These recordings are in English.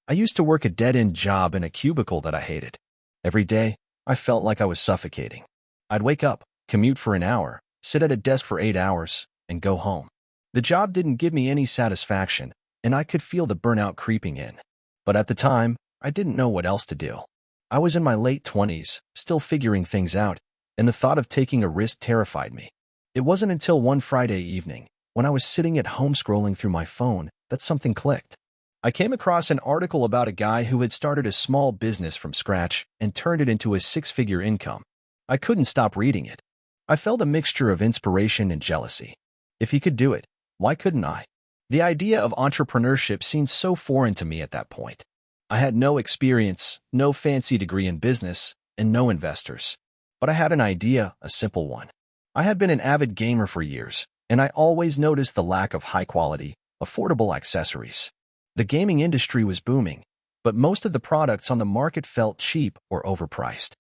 I used to work a dead-end job in a cubicle that I hated. Every day, I felt like I was suffocating. I'd wake up, commute for an hour, sit at a desk for 8 hours, and go home. The job didn't give me any satisfaction, and I could feel the burnout creeping in. But at the time, I didn't know what else to do. I was in my late 20s, still figuring things out, and the thought of taking a risk terrified me. It wasn't until one Friday evening, when I was sitting at home scrolling through my phone, that something clicked. I came across an article about a guy who had started a small business from scratch and turned it into a six-figure income. I couldn't stop reading it. I felt a mixture of inspiration and jealousy. If he could do it, why couldn't I? The idea of entrepreneurship seemed so foreign to me at that point. I had no experience, no fancy degree in business, and no investors. But I had an idea, a simple one. I had been an avid gamer for years, and I always noticed the lack of high-quality, affordable accessories. The gaming industry was booming, but most of the products on the market felt cheap or overpriced.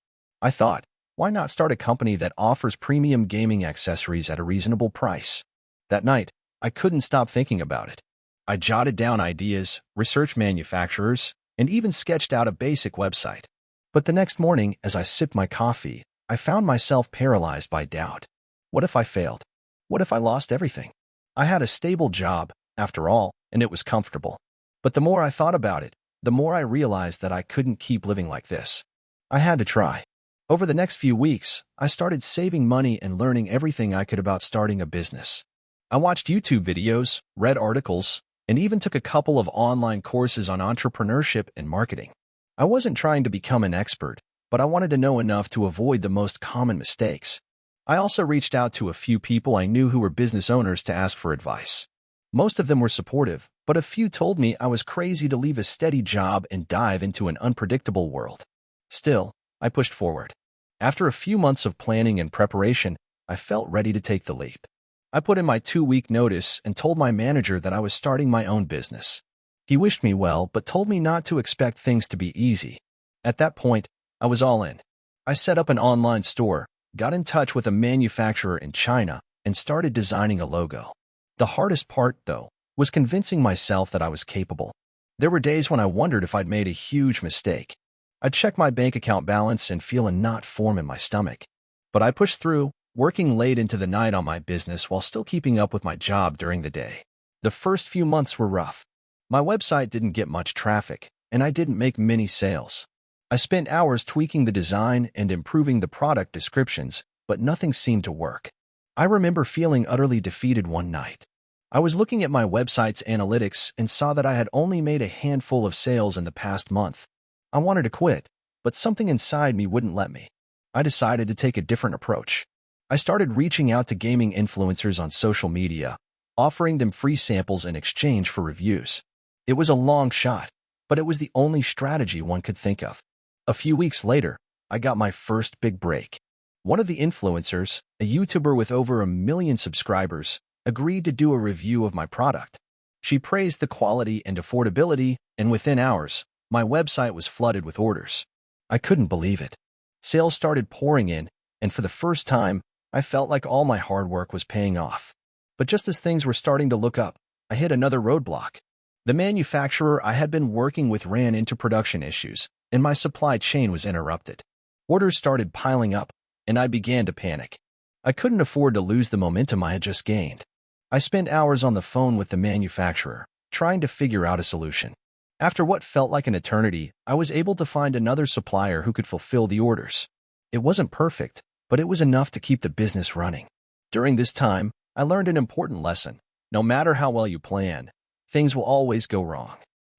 I thought, why not start a company that offers premium gaming accessories at a reasonable price? That night, I couldn't stop thinking about it. I jotted down ideas, researched manufacturers, and even sketched out a basic website. But the next morning, as I sipped my coffee, I found myself paralyzed by doubt. What if I failed? What if I lost everything? I had a stable job, after all, and it was comfortable. But the more I thought about it, the more I realized that I couldn't keep living like this. I had to try. Over the next few weeks, I started saving money and learning everything I could about starting a business. I watched YouTube videos, read articles, and even took a couple of online courses on entrepreneurship and marketing. I wasn't trying to become an expert, but I wanted to know enough to avoid the most common mistakes. I also reached out to a few people I knew who were business owners to ask for advice. Most of them were supportive, but a few told me I was crazy to leave a steady job and dive into an unpredictable world. Still, I pushed forward. After a few months of planning and preparation, I felt ready to take the leap. I put in my 2-week notice and told my manager that I was starting my own business. He wished me well, but told me not to expect things to be easy. At that point, I was all in. I set up an online store, got in touch with a manufacturer in China, and started designing a logo. The hardest part, though, was convincing myself that I was capable. There were days when I wondered if I'd made a huge mistake. I'd check my bank account balance and feel a knot form in my stomach. But I pushed through, working late into the night on my business while still keeping up with my job during the day. The first few months were rough. My website didn't get much traffic, and I didn't make many sales. I spent hours tweaking the design and improving the product descriptions, but nothing seemed to work. I remember feeling utterly defeated one night. I was looking at my website's analytics and saw that I had only made a handful of sales in the past month. I wanted to quit, but something inside me wouldn't let me. I decided to take a different approach. I started reaching out to gaming influencers on social media, offering them free samples in exchange for reviews. It was a long shot, but it was the only strategy one could think of. A few weeks later, I got my first big break. One of the influencers, a YouTuber with over 1 million subscribers, agreed to do a review of my product. She praised the quality and affordability, and within hours, my website was flooded with orders. I couldn't believe it. Sales started pouring in, and for the first time, I felt like all my hard work was paying off. But just as things were starting to look up, I hit another roadblock. The manufacturer I had been working with ran into production issues, and my supply chain was interrupted. Orders started piling up, and I began to panic. I couldn't afford to lose the momentum I had just gained. I spent hours on the phone with the manufacturer, trying to figure out a solution. After what felt like an eternity, I was able to find another supplier who could fulfill the orders. It wasn't perfect, but it was enough to keep the business running. During this time, I learned an important lesson. No matter how well you plan, things will always go wrong.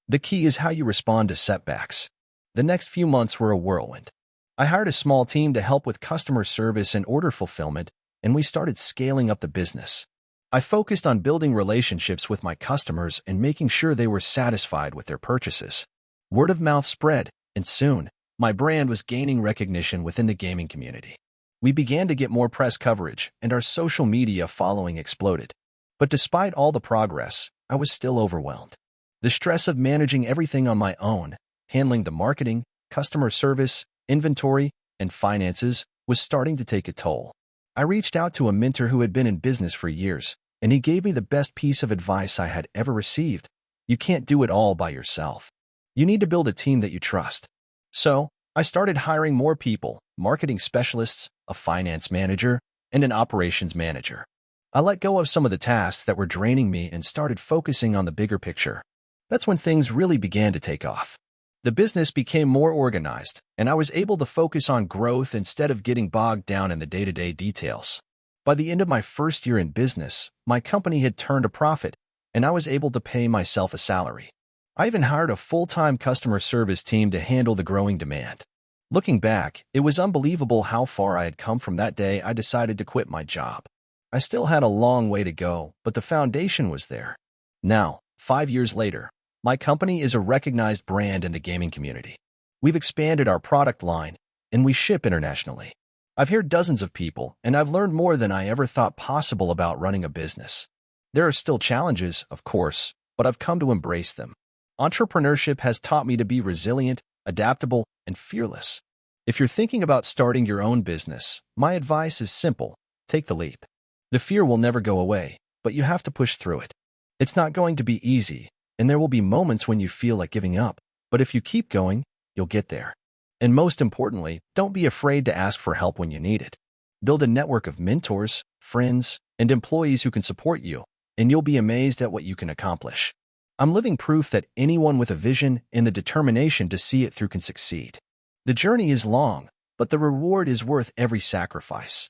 The key is how you respond to setbacks. The next few months were a whirlwind. I hired a small team to help with customer service and order fulfillment, and we started scaling up the business. I focused on building relationships with my customers and making sure they were satisfied with their purchases. Word of mouth spread, and soon, my brand was gaining recognition within the gaming community. We began to get more press coverage, and our social media following exploded. But despite all the progress, I was still overwhelmed. The stress of managing everything on my own, handling the marketing, customer service, inventory, and finances, was starting to take a toll. I reached out to a mentor who had been in business for years, and he gave me the best piece of advice I had ever received. You can't do it all by yourself. You need to build a team that you trust. So, I started hiring more people, marketing specialists, a finance manager, and an operations manager. I let go of some of the tasks that were draining me and started focusing on the bigger picture. That's when things really began to take off. The business became more organized, and I was able to focus on growth instead of getting bogged down in the day-to-day details. By the end of my first year in business, my company had turned a profit, and I was able to pay myself a salary. I even hired a full-time customer service team to handle the growing demand. Looking back, it was unbelievable how far I had come from that day I decided to quit my job. I still had a long way to go, but the foundation was there. Now, 5 years later, my company is a recognized brand in the gaming community. We've expanded our product line, and we ship internationally. I've hired dozens of people, and I've learned more than I ever thought possible about running a business. There are still challenges, of course, but I've come to embrace them. Entrepreneurship has taught me to be resilient, adaptable, and fearless. If you're thinking about starting your own business, my advice is simple: take the leap. The fear will never go away, but you have to push through it. It's not going to be easy, and there will be moments when you feel like giving up, but if you keep going, you'll get there. And most importantly, don't be afraid to ask for help when you need it. Build a network of mentors, friends, and employees who can support you, and you'll be amazed at what you can accomplish. I'm living proof that anyone with a vision and the determination to see it through can succeed. The journey is long, but the reward is worth every sacrifice.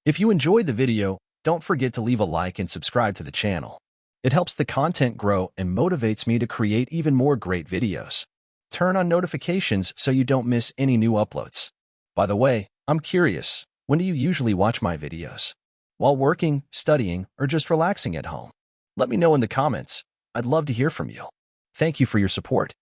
If you enjoyed the video, don't forget to leave a like and subscribe to the channel. It helps the content grow and motivates me to create even more great videos. Turn on notifications so you don't miss any new uploads. By the way, I'm curious, when do you usually watch my videos? While working, studying, or just relaxing at home? Let me know in the comments. I'd love to hear from you. Thank you for your support.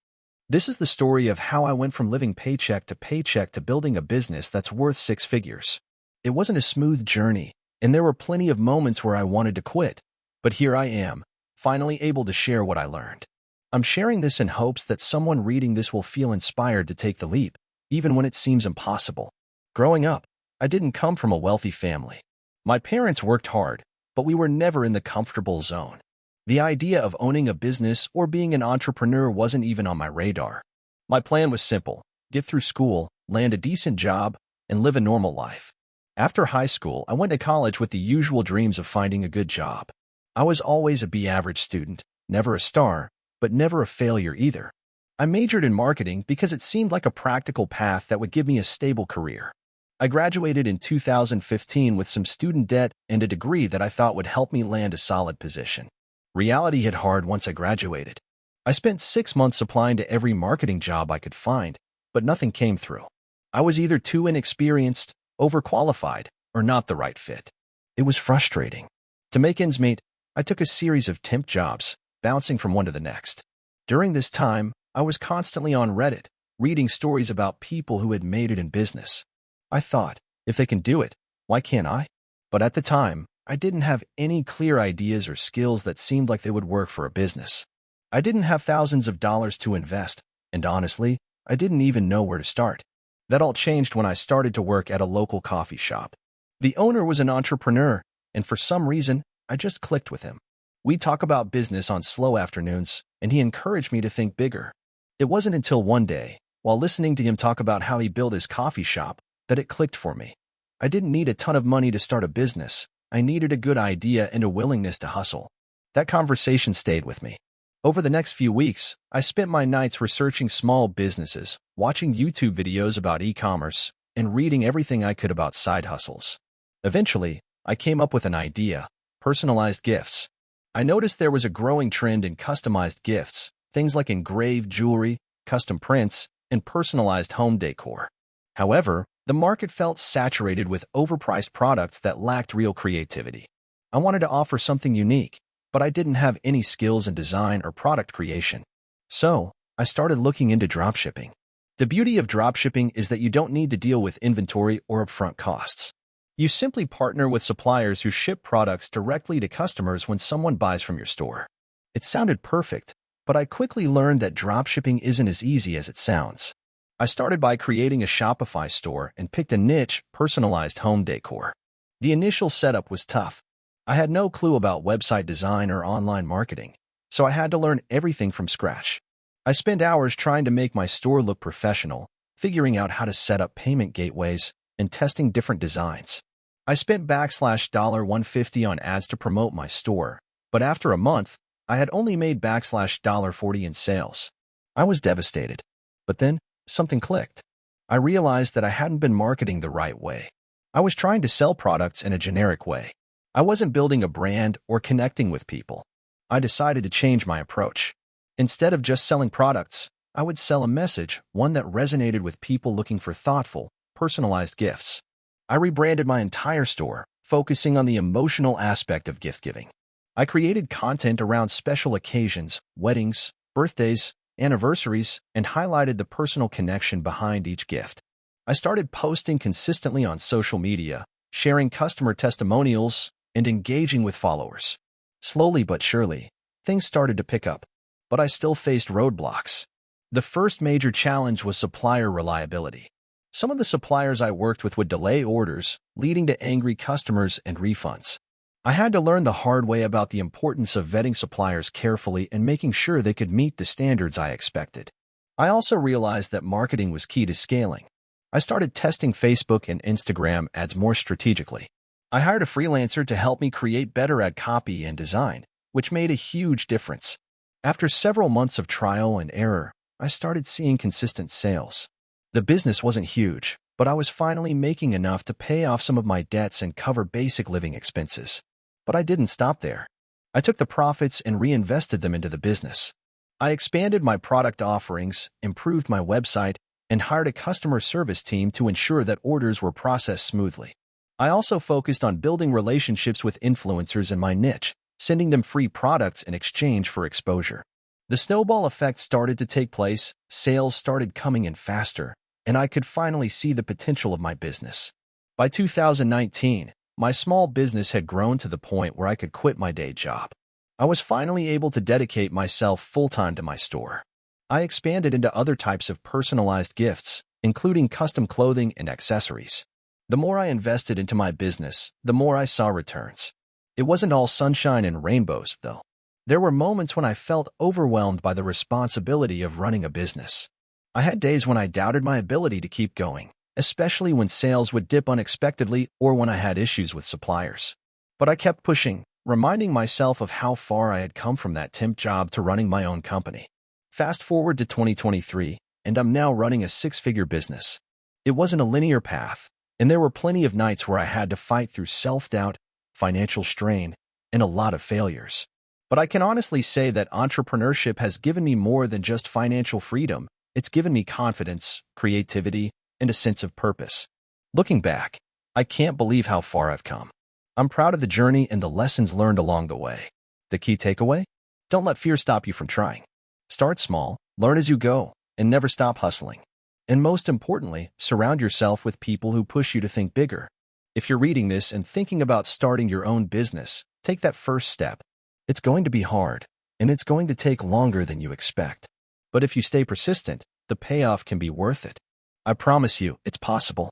This is the story of how I went from living paycheck to building a business that's worth 6 figures. It wasn't a smooth journey, and there were plenty of moments where I wanted to quit. But here I am, finally able to share what I learned. I'm sharing this in hopes that someone reading this will feel inspired to take the leap, even when it seems impossible. Growing up, I didn't come from a wealthy family. My parents worked hard, but we were never in the comfortable zone. The idea of owning a business or being an entrepreneur wasn't even on my radar. My plan was simple: get through school, land a decent job, and live a normal life. After high school, I went to college with the usual dreams of finding a good job. I was always a B-average student, never a star, but never a failure either. I majored in marketing because it seemed like a practical path that would give me a stable career. I graduated in 2015 with some student debt and a degree that I thought would help me land a solid position. Reality hit hard once I graduated. I spent 6 months applying to every marketing job I could find, but nothing came through. I was either too inexperienced, overqualified, or not the right fit. It was frustrating. To make ends meet, I took a series of temp jobs, bouncing from one to the next. During this time, I was constantly on Reddit, reading stories about people who had made it in business. I thought, if they can do it, why can't I? But at the time, I didn't have any clear ideas or skills that seemed like they would work for a business. I didn't have thousands of dollars to invest, and honestly, I didn't even know where to start. That all changed when I started to work at a local coffee shop. The owner was an entrepreneur, and for some reason, I just clicked with him. We'd talk about business on slow afternoons, and he encouraged me to think bigger. It wasn't until one day, while listening to him talk about how he built his coffee shop, that it clicked for me. I didn't need a ton of money to start a business. I needed a good idea and a willingness to hustle. That conversation stayed with me. Over the next few weeks, I spent my nights researching small businesses, watching YouTube videos about e-commerce, and reading everything I could about side hustles. Eventually, I came up with an idea: personalized gifts. I noticed there was a growing trend in customized gifts, things like engraved jewelry, custom prints, and personalized home decor. However, the market felt saturated with overpriced products that lacked real creativity. I wanted to offer something unique, but I didn't have any skills in design or product creation. So, I started looking into dropshipping. The beauty of dropshipping is that you don't need to deal with inventory or upfront costs. You simply partner with suppliers who ship products directly to customers when someone buys from your store. It sounded perfect, but I quickly learned that dropshipping isn't as easy as it sounds. I started by creating a Shopify store and picked a niche: personalized home decor. The initial setup was tough. I had no clue about website design or online marketing, so I had to learn everything from scratch. I spent hours trying to make my store look professional, figuring out how to set up payment gateways, and testing different designs. I spent $150 on ads to promote my store, but after a month, I had only made $40 in sales. I was devastated. But then, something clicked. I realized that I hadn't been marketing the right way. I was trying to sell products in a generic way. I wasn't building a brand or connecting with people. I decided to change my approach. Instead of just selling products, I would sell a message, one that resonated with people looking for thoughtful, personalized gifts. I rebranded my entire store, focusing on the emotional aspect of gift giving. I created content around special occasions, weddings, birthdays, anniversaries, and highlighted the personal connection behind each gift. I started posting consistently on social media, sharing customer testimonials, and engaging with followers. Slowly but surely, things started to pick up, but I still faced roadblocks. The first major challenge was supplier reliability. Some of the suppliers I worked with would delay orders, leading to angry customers and refunds. I had to learn the hard way about the importance of vetting suppliers carefully and making sure they could meet the standards I expected. I also realized that marketing was key to scaling. I started testing Facebook and Instagram ads more strategically. I hired a freelancer to help me create better ad copy and design, which made a huge difference. After several months of trial and error, I started seeing consistent sales. The business wasn't huge, but I was finally making enough to pay off some of my debts and cover basic living expenses. But I didn't stop there. I took the profits and reinvested them into the business. I expanded my product offerings, improved my website, and hired a customer service team to ensure that orders were processed smoothly. I also focused on building relationships with influencers in my niche, sending them free products in exchange for exposure. The snowball effect started to take place, sales started coming in faster, and I could finally see the potential of my business. By 2019, my small business had grown to the point where I could quit my day job. I was finally able to dedicate myself full-time to my store. I expanded into other types of personalized gifts, including custom clothing and accessories. The more I invested into my business, the more I saw returns. It wasn't all sunshine and rainbows, though. There were moments when I felt overwhelmed by the responsibility of running a business. I had days when I doubted my ability to keep going, especially when sales would dip unexpectedly or when I had issues with suppliers. But I kept pushing, reminding myself of how far I had come from that temp job to running my own company. Fast forward to 2023, and I'm now running a six-figure business. It wasn't a linear path, and there were plenty of nights where I had to fight through self-doubt, financial strain, and a lot of failures. But I can honestly say that entrepreneurship has given me more than just financial freedom. It's given me confidence, creativity, and a sense of purpose. Looking back, I can't believe how far I've come. I'm proud of the journey and the lessons learned along the way. The key takeaway? Don't let fear stop you from trying. Start small, learn as you go, and never stop hustling. And most importantly, surround yourself with people who push you to think bigger. If you're reading this and thinking about starting your own business, take that first step. It's going to be hard, and it's going to take longer than you expect. But if you stay persistent, the payoff can be worth it. I promise you, it's possible.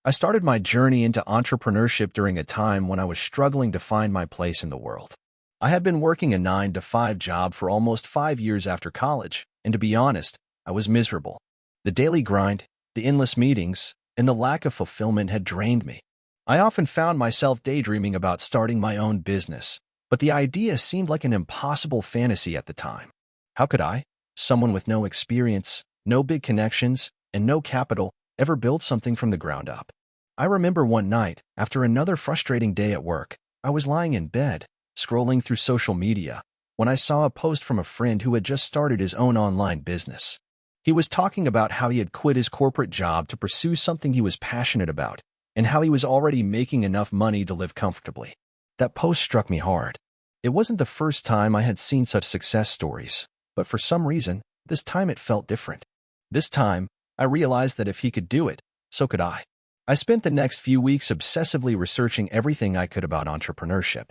I started my journey into entrepreneurship during a time when I was struggling to find my place in the world. I had been working a 9-to-5 job for almost 5 years after college, and to be honest, I was miserable. The daily grind, the endless meetings, and the lack of fulfillment had drained me. I often found myself daydreaming about starting my own business, but the idea seemed like an impossible fantasy at the time. How could I, someone with no experience, no big connections, and no capital, ever build something from the ground up? I remember one night, after another frustrating day at work, I was lying in bed, scrolling through social media, when I saw a post from a friend who had just started his own online business. He was talking about how he had quit his corporate job to pursue something he was passionate about, and how he was already making enough money to live comfortably. That post struck me hard. It wasn't the first time I had seen such success stories, but for some reason, this time it felt different. This time, I realized that if he could do it, so could I. I spent the next few weeks obsessively researching everything I could about entrepreneurship.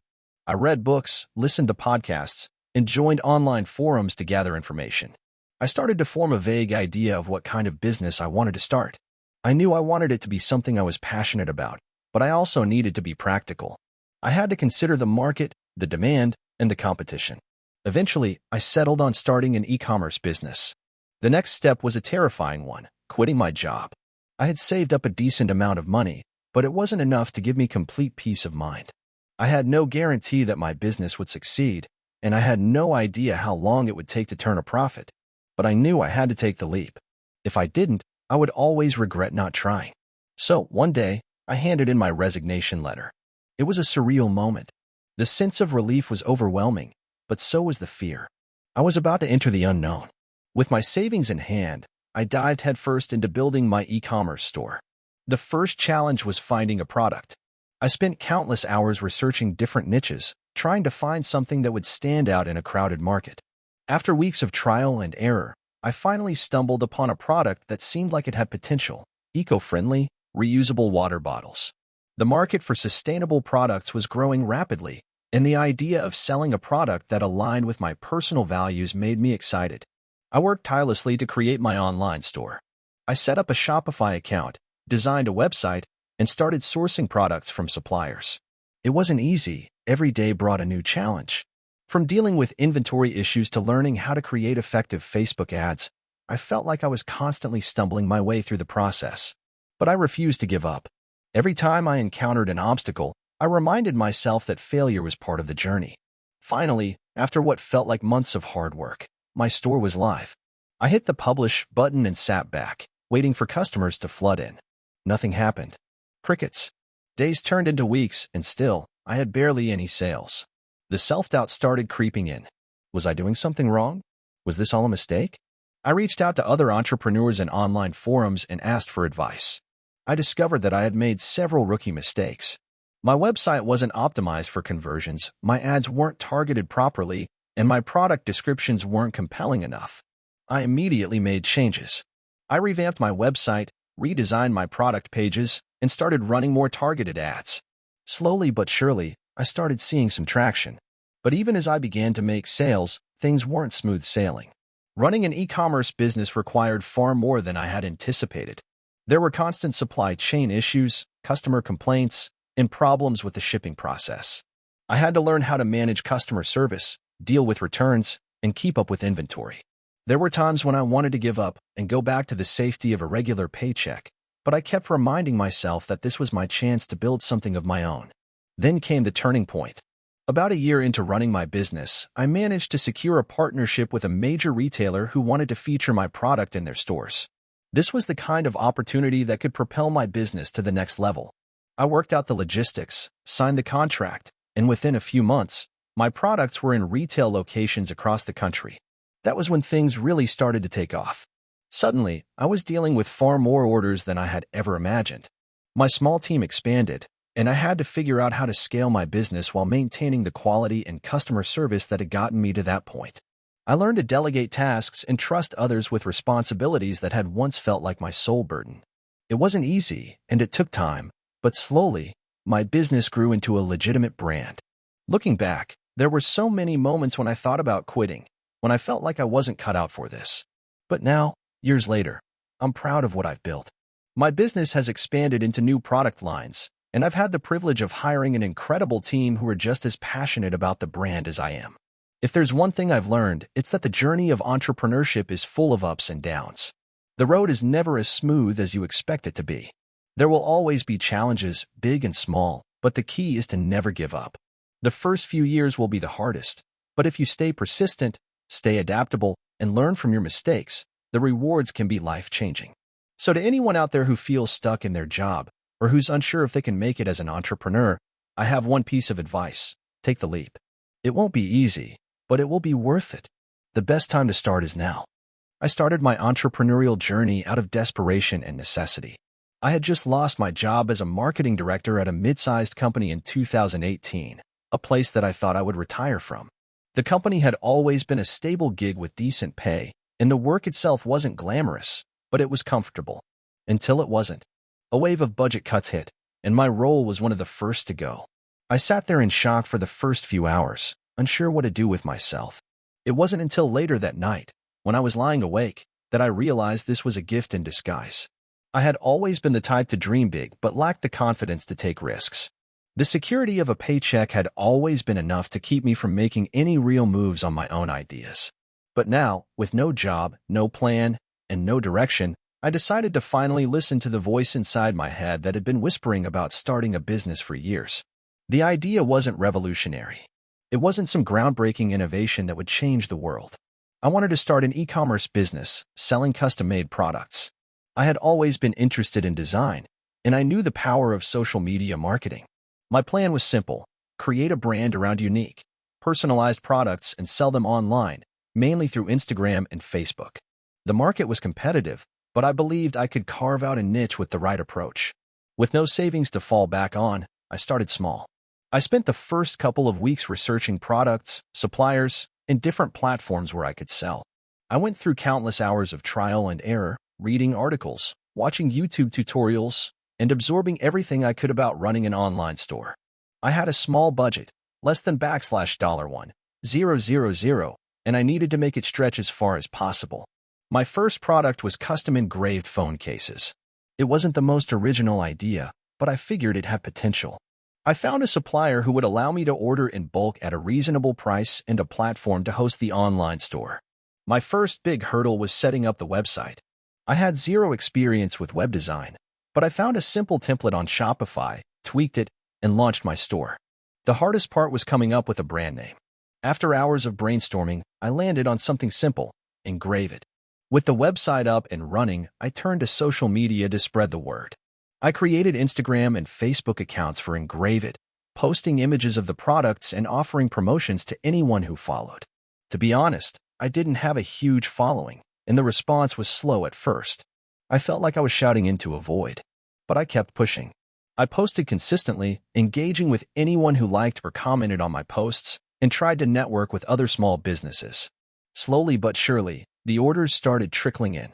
I read books, listened to podcasts, and joined online forums to gather information. I started to form a vague idea of what kind of business I wanted to start. I knew I wanted it to be something I was passionate about, but I also needed to be practical. I had to consider the market, the demand, and the competition. Eventually, I settled on starting an e-commerce business. The next step was a terrifying one, quitting my job. I had saved up a decent amount of money, but it wasn't enough to give me complete peace of mind. I had no guarantee that my business would succeed, and I had no idea how long it would take to turn a profit. But I knew I had to take the leap. If I didn't, I would always regret not trying. So, one day, I handed in my resignation letter. It was a surreal moment. The sense of relief was overwhelming, but so was the fear. I was about to enter the unknown. With my savings in hand, I dived headfirst into building my e-commerce store. The first challenge was finding a product. I spent countless hours researching different niches, trying to find something that would stand out in a crowded market. After weeks of trial and error, I finally stumbled upon a product that seemed like it had potential: eco-friendly, reusable water bottles. The market for sustainable products was growing rapidly, and the idea of selling a product that aligned with my personal values made me excited. I worked tirelessly to create my online store. I set up a Shopify account, designed a website, and started sourcing products from suppliers. It wasn't easy. Every day brought a new challenge. From dealing with inventory issues to learning how to create effective Facebook ads, I felt like I was constantly stumbling my way through the process. But I refused to give up. Every time I encountered an obstacle, I reminded myself that failure was part of the journey. Finally, after what felt like months of hard work, my store was live. I hit the publish button and sat back, waiting for customers to flood in. Nothing happened. Crickets. Days turned into weeks, and still, I had barely any sales. The self-doubt started creeping in. Was I doing something wrong? Was this all a mistake? I reached out to other entrepreneurs in online forums and asked for advice. I discovered that I had made several rookie mistakes. My website wasn't optimized for conversions, my ads weren't targeted properly, and my product descriptions weren't compelling enough. I immediately made changes. I revamped my website, redesigned my product pages, and started running more targeted ads. Slowly but surely, I started seeing some traction. But even as I began to make sales, things weren't smooth sailing. Running an e-commerce business required far more than I had anticipated. There were constant supply chain issues, customer complaints, and problems with the shipping process. I had to learn how to manage customer service, deal with returns, and keep up with inventory. There were times when I wanted to give up and go back to the safety of a regular paycheck, but I kept reminding myself that this was my chance to build something of my own. Then came the turning point. About a year into running my business, I managed to secure a partnership with a major retailer who wanted to feature my product in their stores. This was the kind of opportunity that could propel my business to the next level. I worked out the logistics, signed the contract, and within a few months, my products were in retail locations across the country. That was when things really started to take off. Suddenly, I was dealing with far more orders than I had ever imagined. My small team expanded, and I had to figure out how to scale my business while maintaining the quality and customer service that had gotten me to that point. I learned to delegate tasks and trust others with responsibilities that had once felt like my sole burden. It wasn't easy, and it took time, but slowly, my business grew into a legitimate brand. Looking back, there were so many moments when I thought about quitting, when I felt like I wasn't cut out for this. But now, years later, I'm proud of what I've built. My business has expanded into new product lines, and I've had the privilege of hiring an incredible team who are just as passionate about the brand as I am. If there's one thing I've learned, it's that the journey of entrepreneurship is full of ups and downs. The road is never as smooth as you expect it to be. There will always be challenges, big and small, but the key is to never give up. The first few years will be the hardest, but if you stay persistent, stay adaptable, and learn from your mistakes, the rewards can be life-changing. So to anyone out there who feels stuck in their job, or who's unsure if they can make it as an entrepreneur, I have one piece of advice: take the leap. It won't be easy, but it will be worth it. The best time to start is now. I started my entrepreneurial journey out of desperation and necessity. I had just lost my job as a marketing director at a mid-sized company in 2018, a place that I thought I would retire from. The company had always been a stable gig with decent pay, and the work itself wasn't glamorous, but it was comfortable. Until it wasn't. A wave of budget cuts hit, and my role was one of the first to go. I sat there in shock for the first few hours, unsure what to do with myself. It wasn't until later that night, when I was lying awake, that I realized this was a gift in disguise. I had always been the type to dream big but lacked the confidence to take risks. The security of a paycheck had always been enough to keep me from making any real moves on my own ideas. But now, with no job, no plan, and no direction, I decided to finally listen to the voice inside my head that had been whispering about starting a business for years. The idea wasn't revolutionary. It wasn't some groundbreaking innovation that would change the world. I wanted to start an e-commerce business, selling custom-made products. I had always been interested in design, and I knew the power of social media marketing. My plan was simple: create a brand around unique, personalized products and sell them online, mainly through Instagram and Facebook. The market was competitive, but I believed I could carve out a niche with the right approach. With no savings to fall back on, I started small. I spent the first couple of weeks researching products, suppliers, and different platforms where I could sell. I went through countless hours of trial and error, reading articles, watching YouTube tutorials, and absorbing everything I could about running an online store. I had a small budget, less than $1,000, and I needed to make it stretch as far as possible. My first product was custom engraved phone cases. It wasn't the most original idea, but I figured it had potential. I found a supplier who would allow me to order in bulk at a reasonable price and a platform to host the online store. My first big hurdle was setting up the website. I had zero experience with web design, but I found a simple template on Shopify, tweaked it, and launched my store. The hardest part was coming up with a brand name. After hours of brainstorming, I landed on something simple: Engrave It. With the website up and running, I turned to social media to spread the word. I created Instagram and Facebook accounts for Engrave It, posting images of the products and offering promotions to anyone who followed. To be honest, I didn't have a huge following, and the response was slow at first. I felt like I was shouting into a void, but I kept pushing. I posted consistently, engaging with anyone who liked or commented on my posts, and tried to network with other small businesses. Slowly but surely, the orders started trickling in.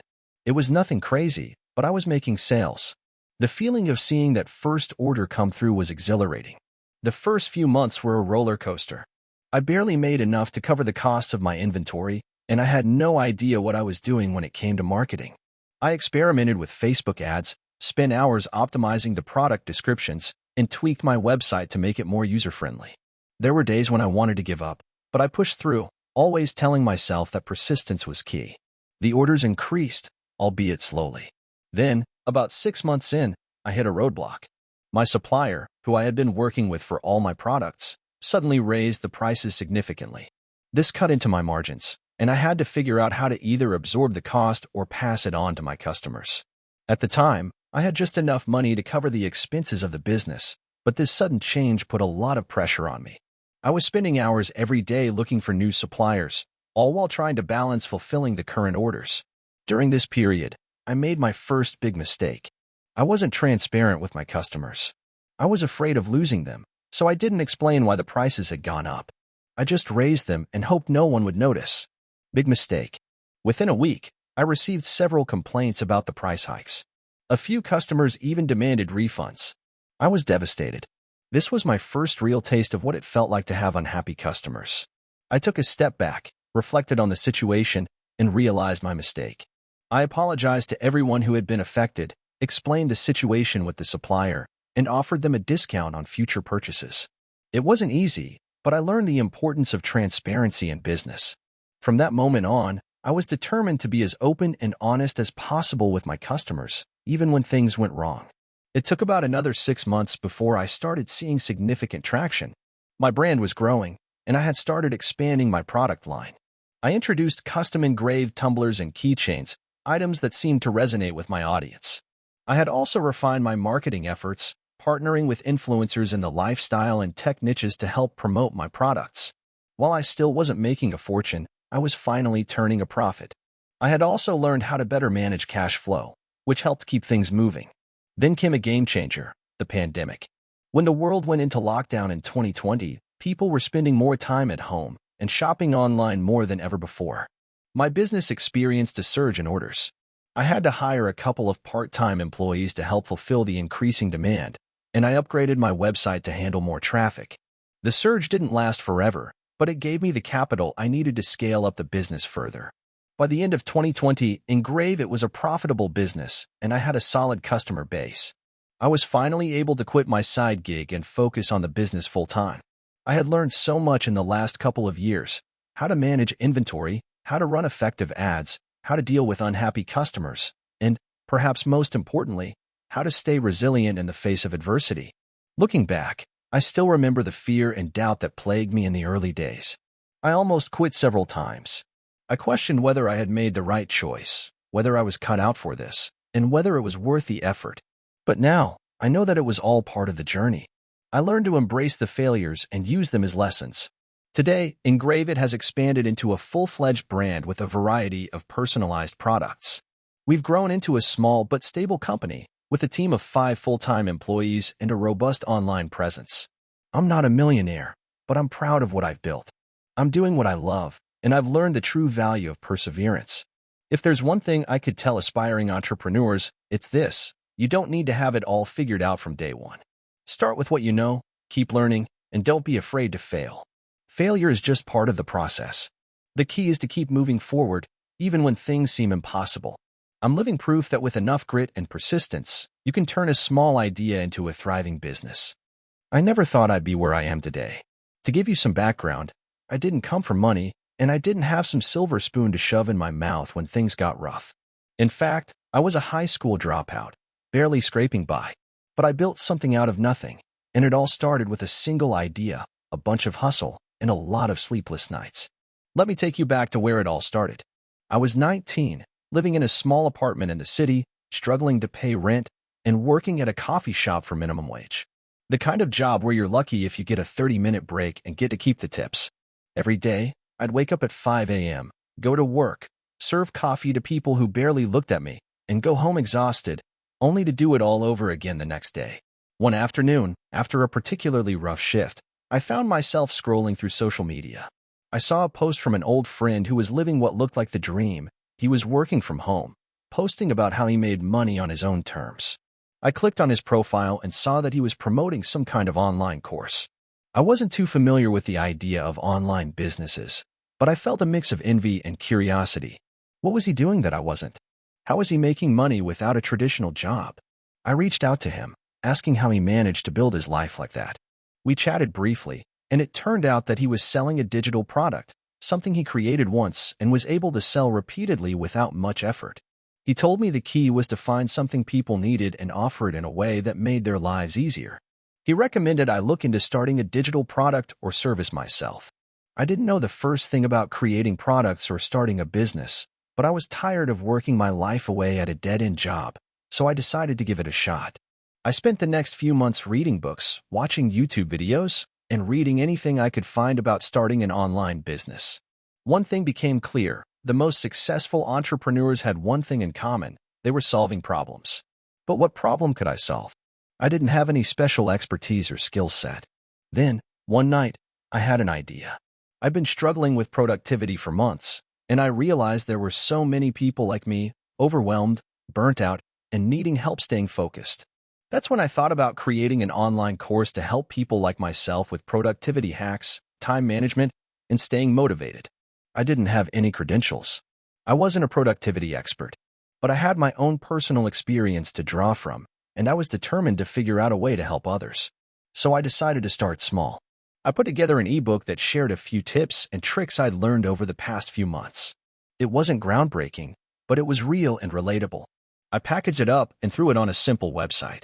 It was nothing crazy, but I was making sales. The feeling of seeing that first order come through was exhilarating. The first few months were a roller coaster. I barely made enough to cover the costs of my inventory, and I had no idea what I was doing when it came to marketing. I experimented with Facebook ads, spent hours optimizing the product descriptions, and tweaked my website to make it more user-friendly. There were days when I wanted to give up, but I pushed through, always telling myself that persistence was key. The orders increased, albeit slowly. Then, about 6 months in, I hit a roadblock. My supplier, who I had been working with for all my products, suddenly raised the prices significantly. This cut into my margins, and I had to figure out how to either absorb the cost or pass it on to my customers. At the time, I had just enough money to cover the expenses of the business, but this sudden change put a lot of pressure on me. I was spending hours every day looking for new suppliers, all while trying to balance fulfilling the current orders. During this period, I made my first big mistake. I wasn't transparent with my customers. I was afraid of losing them, so I didn't explain why the prices had gone up. I just raised them and hoped no one would notice. Big mistake. Within a week, I received several complaints about the price hikes. A few customers even demanded refunds. I was devastated. This was my first real taste of what it felt like to have unhappy customers. I took a step back, reflected on the situation, and realized my mistake. I apologized to everyone who had been affected, explained the situation with the supplier, and offered them a discount on future purchases. It wasn't easy, but I learned the importance of transparency in business. From that moment on, I was determined to be as open and honest as possible with my customers, even when things went wrong. It took about another 6 months before I started seeing significant traction. My brand was growing, and I had started expanding my product line. I introduced custom engraved tumblers and keychains, items that seemed to resonate with my audience. I had also refined my marketing efforts, partnering with influencers in the lifestyle and tech niches to help promote my products. While I still wasn't making a fortune, I was finally turning a profit. I had also learned how to better manage cash flow, which helped keep things moving. Then came a game changer, the pandemic. When the world went into lockdown in 2020, people were spending more time at home and shopping online more than ever before. My business experienced a surge in orders. I had to hire a couple of part-time employees to help fulfill the increasing demand, and I upgraded my website to handle more traffic. The surge didn't last forever, but it gave me the capital I needed to scale up the business further. By the end of 2020, Engrave It was a profitable business, and I had a solid customer base. I was finally able to quit my side gig and focus on the business full-time. I had learned so much in the last couple of years: how to manage inventory, how to run effective ads, how to deal with unhappy customers, and, perhaps most importantly, how to stay resilient in the face of adversity. Looking back, I still remember the fear and doubt that plagued me in the early days. I almost quit several times. I questioned whether I had made the right choice, whether I was cut out for this, and whether it was worth the effort. But now, I know that it was all part of the journey. I learned to embrace the failures and use them as lessons. Today, Engraveit has expanded into a full-fledged brand with a variety of personalized products. We've grown into a small but stable company with a team of 5 full-time employees and a robust online presence. I'm not a millionaire, but I'm proud of what I've built. I'm doing what I love, and I've learned the true value of perseverance. If there's one thing I could tell aspiring entrepreneurs, it's this: you don't need to have it all figured out from day one. Start with what you know, keep learning, and don't be afraid to fail. Failure is just part of the process. The key is to keep moving forward, even when things seem impossible. I'm living proof that with enough grit and persistence, you can turn a small idea into a thriving business. I never thought I'd be where I am today. To give you some background, I didn't come from money, and I didn't have some silver spoon to shove in my mouth when things got rough. In fact, I was a high school dropout, barely scraping by. But I built something out of nothing, and it all started with a single idea, a bunch of hustle, and a lot of sleepless nights. Let me take you back to where it all started. I was 19, living in a small apartment in the city, struggling to pay rent, and working at a coffee shop for minimum wage. The kind of job where you're lucky if you get a 30-minute break and get to keep the tips. Every day, I'd wake up at 5 a.m., go to work, serve coffee to people who barely looked at me, and go home exhausted, only to do it all over again the next day. One afternoon, after a particularly rough shift, I found myself scrolling through social media. I saw a post from an old friend who was living what looked like the dream. He was working from home, posting about how he made money on his own terms. I clicked on his profile and saw that he was promoting some kind of online course. I wasn't too familiar with the idea of online businesses, but I felt a mix of envy and curiosity. What was he doing that I wasn't? How was he making money without a traditional job? I reached out to him, asking how he managed to build his life like that. We chatted briefly, and it turned out that he was selling a digital product, something he created once and was able to sell repeatedly without much effort. He told me the key was to find something people needed and offer it in a way that made their lives easier. He recommended I look into starting a digital product or service myself. I didn't know the first thing about creating products or starting a business, but I was tired of working my life away at a dead-end job, so I decided to give it a shot. I spent the next few months reading books, watching YouTube videos, and reading anything I could find about starting an online business. One thing became clear: the most successful entrepreneurs had one thing in common: they were solving problems. But what problem could I solve? I didn't have any special expertise or skill set. Then, one night, I had an idea. I'd been struggling with productivity for months, and I realized there were so many people like me, overwhelmed, burnt out, and needing help staying focused. That's when I thought about creating an online course to help people like myself with productivity hacks, time management, and staying motivated. I didn't have any credentials. I wasn't a productivity expert, but I had my own personal experience to draw from, and I was determined to figure out a way to help others. So I decided to start small. I put together an ebook that shared a few tips and tricks I'd learned over the past few months. It wasn't groundbreaking, but it was real and relatable. I packaged it up and threw it on a simple website.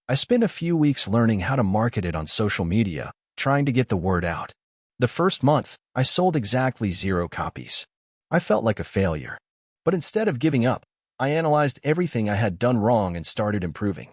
I spent a few weeks learning how to market it on social media, trying to get the word out. The first month, I sold exactly 0 copies. I felt like a failure. But instead of giving up, I analyzed everything I had done wrong and started improving.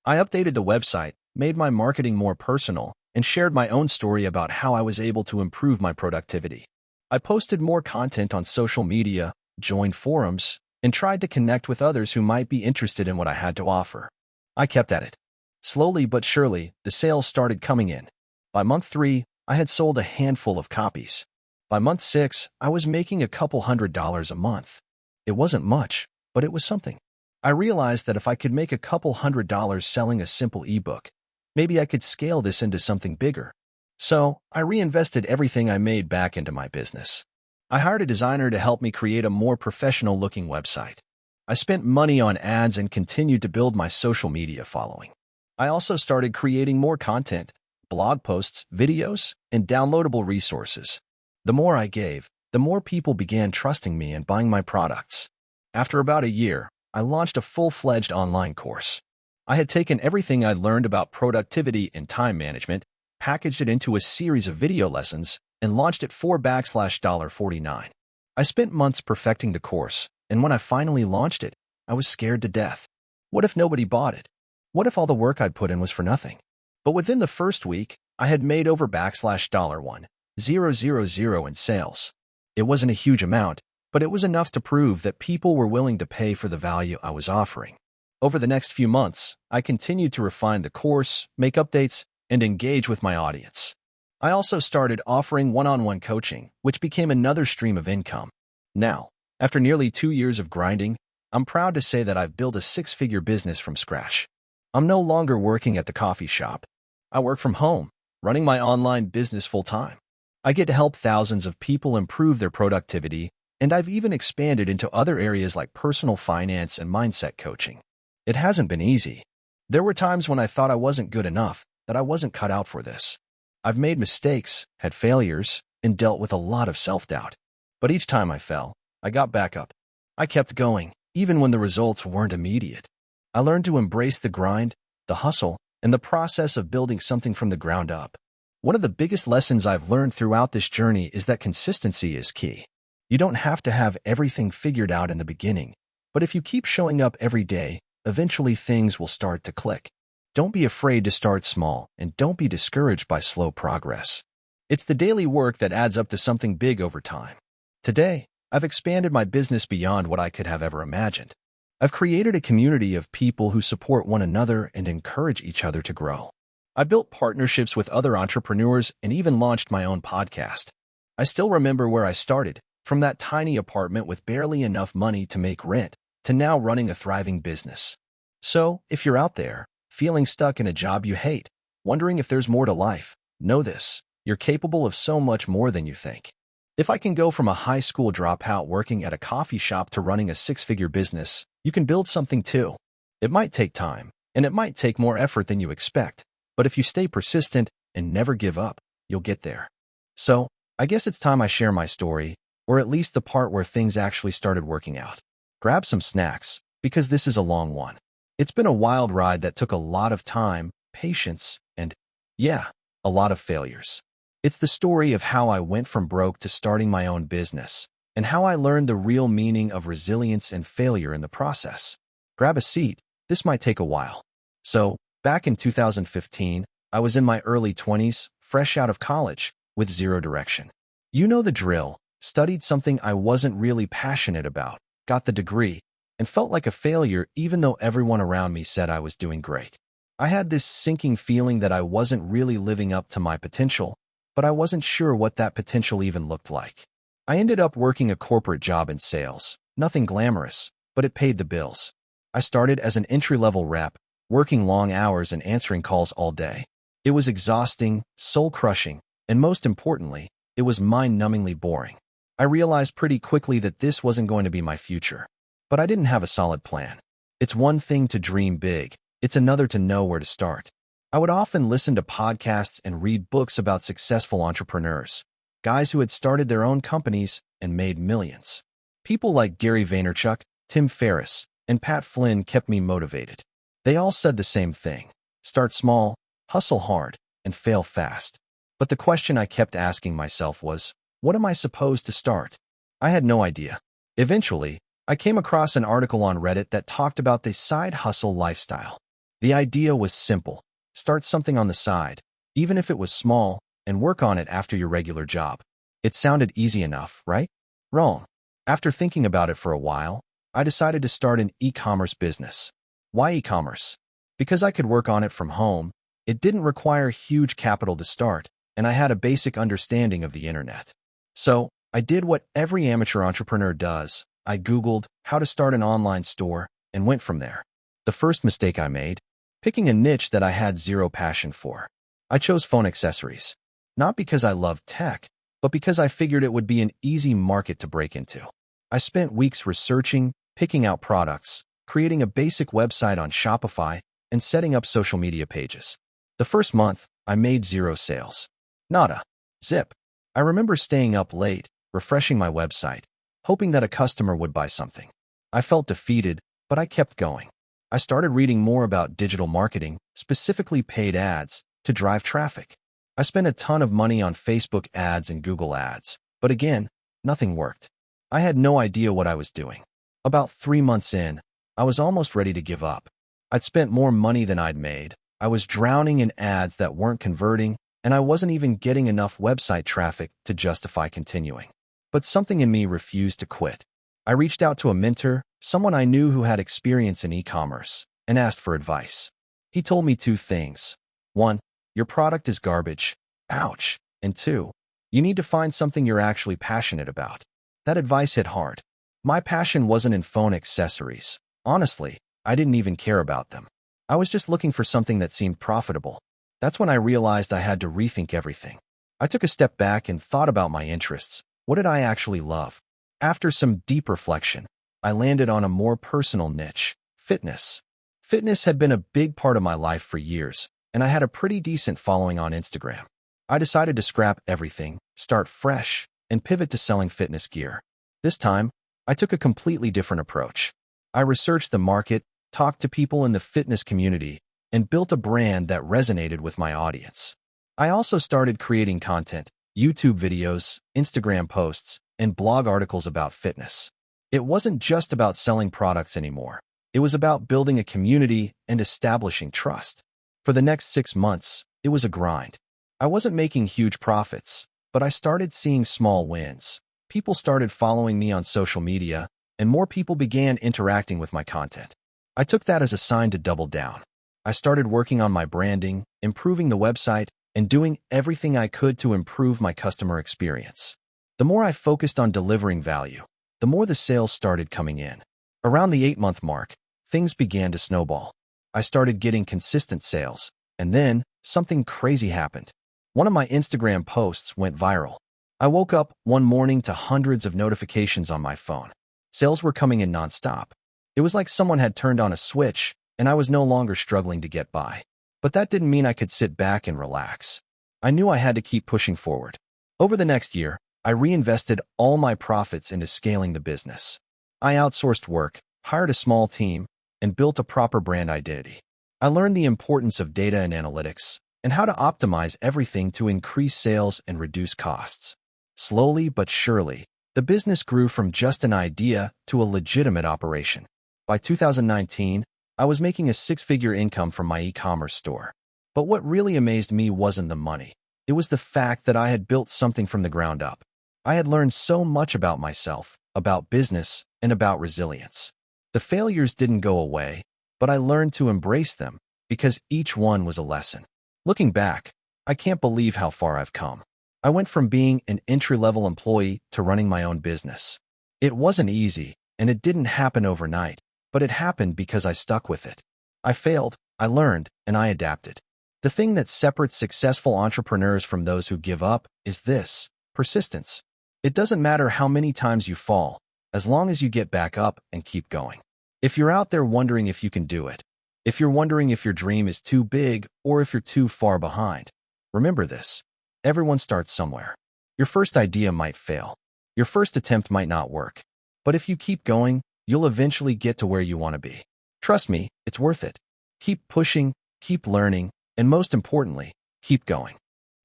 I updated the website, made my marketing more personal, and shared my own story about how I was able to improve my productivity. I posted more content on social media, joined forums, and tried to connect with others who might be interested in what I had to offer. I kept at it. Slowly but surely, the sales started coming in. By month 3, I had sold a handful of copies. By month 6, I was making a couple $100s a month. It wasn't much, but it was something. I realized that if I could make a couple $100s selling a simple ebook, maybe I could scale this into something bigger. So, I reinvested everything I made back into my business. I hired a designer to help me create a more professional-looking website. I spent money on ads and continued to build my social media following. I also started creating more content, blog posts, videos, and downloadable resources. The more I gave, the more people began trusting me and buying my products. After about a year, I launched a full-fledged online course. I had taken everything I'd learned about productivity and time management, packaged it into a series of video lessons, and launched it for $49. I spent months perfecting the course, and when I finally launched it, I was scared to death. What if nobody bought it? What if all the work I'd put in was for nothing? But within the first week, I had made over $1,000 in sales. It wasn't a huge amount, but it was enough to prove that people were willing to pay for the value I was offering. Over the next few months, I continued to refine the course, make updates, and engage with my audience. I also started offering one-on-one coaching, which became another stream of income. Now, after nearly 2 years of grinding, I'm proud to say that I've built a six-figure business from scratch. I'm no longer working at the coffee shop. I work from home, running my online business full-time. I get to help thousands of people improve their productivity, and I've even expanded into other areas like personal finance and mindset coaching. It hasn't been easy. There were times when I thought I wasn't good enough, that I wasn't cut out for this. I've made mistakes, had failures, and dealt with a lot of self-doubt. But each time I fell, I got back up. I kept going, even when the results weren't immediate. I learned to embrace the grind, the hustle, and the process of building something from the ground up. One of the biggest lessons I've learned throughout this journey is that consistency is key. You don't have to have everything figured out in the beginning, but if you keep showing up every day, eventually things will start to click. Don't be afraid to start small, and don't be discouraged by slow progress. It's the daily work that adds up to something big over time. Today, I've expanded my business beyond what I could have ever imagined. I've created a community of people who support one another and encourage each other to grow. I built partnerships with other entrepreneurs and even launched my own podcast. I still remember where I started, from that tiny apartment with barely enough money to make rent, to now running a thriving business. So, if you're out there, feeling stuck in a job you hate, wondering if there's more to life, know this: you're capable of so much more than you think. If I can go from a high school dropout working at a coffee shop to running a six-figure business, you can build something too. It might take time, and it might take more effort than you expect, but if you stay persistent and never give up, you'll get there. So, I guess it's time I share my story, or at least the part where things actually started working out. Grab some snacks, because this is a long one. It's been a wild ride that took a lot of time, patience, and, yeah, a lot of failures. It's the story of how I went from broke to starting my own business, and how I learned the real meaning of resilience and failure in the process. Grab a seat, this might take a while. So, back in 2015, I was in my early 20s, fresh out of college, with zero direction. You know the drill: studied something I wasn't really passionate about, got the degree, and felt like a failure even though everyone around me said I was doing great. I had this sinking feeling that I wasn't really living up to my potential, but I wasn't sure what that potential even looked like. I ended up working a corporate job in sales, nothing glamorous, but it paid the bills. I started as an entry-level rep, working long hours and answering calls all day. It was exhausting, soul-crushing, and most importantly, it was mind-numbingly boring. I realized pretty quickly that this wasn't going to be my future. But I didn't have a solid plan. It's one thing to dream big, it's another to know where to start. I would often listen to podcasts and read books about successful entrepreneurs, guys who had started their own companies and made millions. People like Gary Vaynerchuk, Tim Ferriss, and Pat Flynn kept me motivated. They all said the same thing: start small, hustle hard, and fail fast. But the question I kept asking myself was, what am I supposed to start? I had no idea. Eventually, I came across an article on Reddit that talked about the side hustle lifestyle. The idea was simple: start something on the side, even if it was small, and work on it after your regular job. It sounded easy enough, right? Wrong. After thinking about it for a while, I decided to start an e-commerce business. Why e-commerce? Because I could work on it from home, it didn't require huge capital to start, and I had a basic understanding of the internet. So, I did what every amateur entrepreneur does. I Googled how to start an online store and went from there. The first mistake I made: picking a niche that I had zero passion for. I chose phone accessories, not because I loved tech, but because I figured it would be an easy market to break into. I spent weeks researching, picking out products, creating a basic website on Shopify, and setting up social media pages. The first month, I made zero sales. Nada. Zip. I remember staying up late, refreshing my website, hoping that a customer would buy something. I felt defeated, but I kept going. I started reading more about digital marketing, specifically paid ads, to drive traffic. I spent a ton of money on Facebook ads and Google ads, but again, nothing worked. I had no idea what I was doing. About 3 months in, I was almost ready to give up. I'd spent more money than I'd made. I was drowning in ads that weren't converting, and I wasn't even getting enough website traffic to justify continuing. But something in me refused to quit. I reached out to a mentor, someone I knew who had experience in e-commerce, and asked for advice. He told me 2 things. 1, your product is garbage. Ouch. And 2, you need to find something you're actually passionate about. That advice hit hard. My passion wasn't in phone accessories. Honestly, I didn't even care about them. I was just looking for something that seemed profitable. That's when I realized I had to rethink everything. I took a step back and thought about my interests. What did I actually love? After some deep reflection, I landed on a more personal niche: fitness. Fitness had been a big part of my life for years, and I had a pretty decent following on Instagram. I decided to scrap everything, start fresh, and pivot to selling fitness gear. This time, I took a completely different approach. I researched the market, talked to people in the fitness community, and built a brand that resonated with my audience. I also started creating content, YouTube videos, Instagram posts, and blog articles about fitness. It wasn't just about selling products anymore. It was about building a community and establishing trust. For the next 6 months, it was a grind. I wasn't making huge profits, but I started seeing small wins. People started following me on social media, and more people began interacting with my content. I took that as a sign to double down. I started working on my branding, improving the website, and doing everything I could to improve my customer experience. The more I focused on delivering value, the more the sales started coming in. Around the 8-month mark, things began to snowball. I started getting consistent sales, and then something crazy happened. One of my Instagram posts went viral. I woke up one morning to hundreds of notifications on my phone. Sales were coming in nonstop. It was like someone had turned on a switch, and I was no longer struggling to get by. But that didn't mean I could sit back and relax. I knew I had to keep pushing forward. Over the next year, I reinvested all my profits into scaling the business. I outsourced work, hired a small team, and built a proper brand identity. I learned the importance of data and analytics, and how to optimize everything to increase sales and reduce costs. Slowly but surely, the business grew from just an idea to a legitimate operation. By 2019, I was making a 6-figure income from my e-commerce store. But what really amazed me wasn't the money. It was the fact that I had built something from the ground up. I had learned so much about myself, about business, and about resilience. The failures didn't go away, but I learned to embrace them because each one was a lesson. Looking back, I can't believe how far I've come. I went from being an entry-level employee to running my own business. It wasn't easy, and it didn't happen overnight, but it happened because I stuck with it. I failed, I learned, and I adapted. The thing that separates successful entrepreneurs from those who give up is this: persistence. It doesn't matter how many times you fall, as long as you get back up and keep going. If you're out there wondering if you can do it, if you're wondering if your dream is too big or if you're too far behind, remember this: everyone starts somewhere. Your first idea might fail. Your first attempt might not work. But if you keep going, you'll eventually get to where you want to be. Trust me, it's worth it. Keep pushing, keep learning, and most importantly, keep going.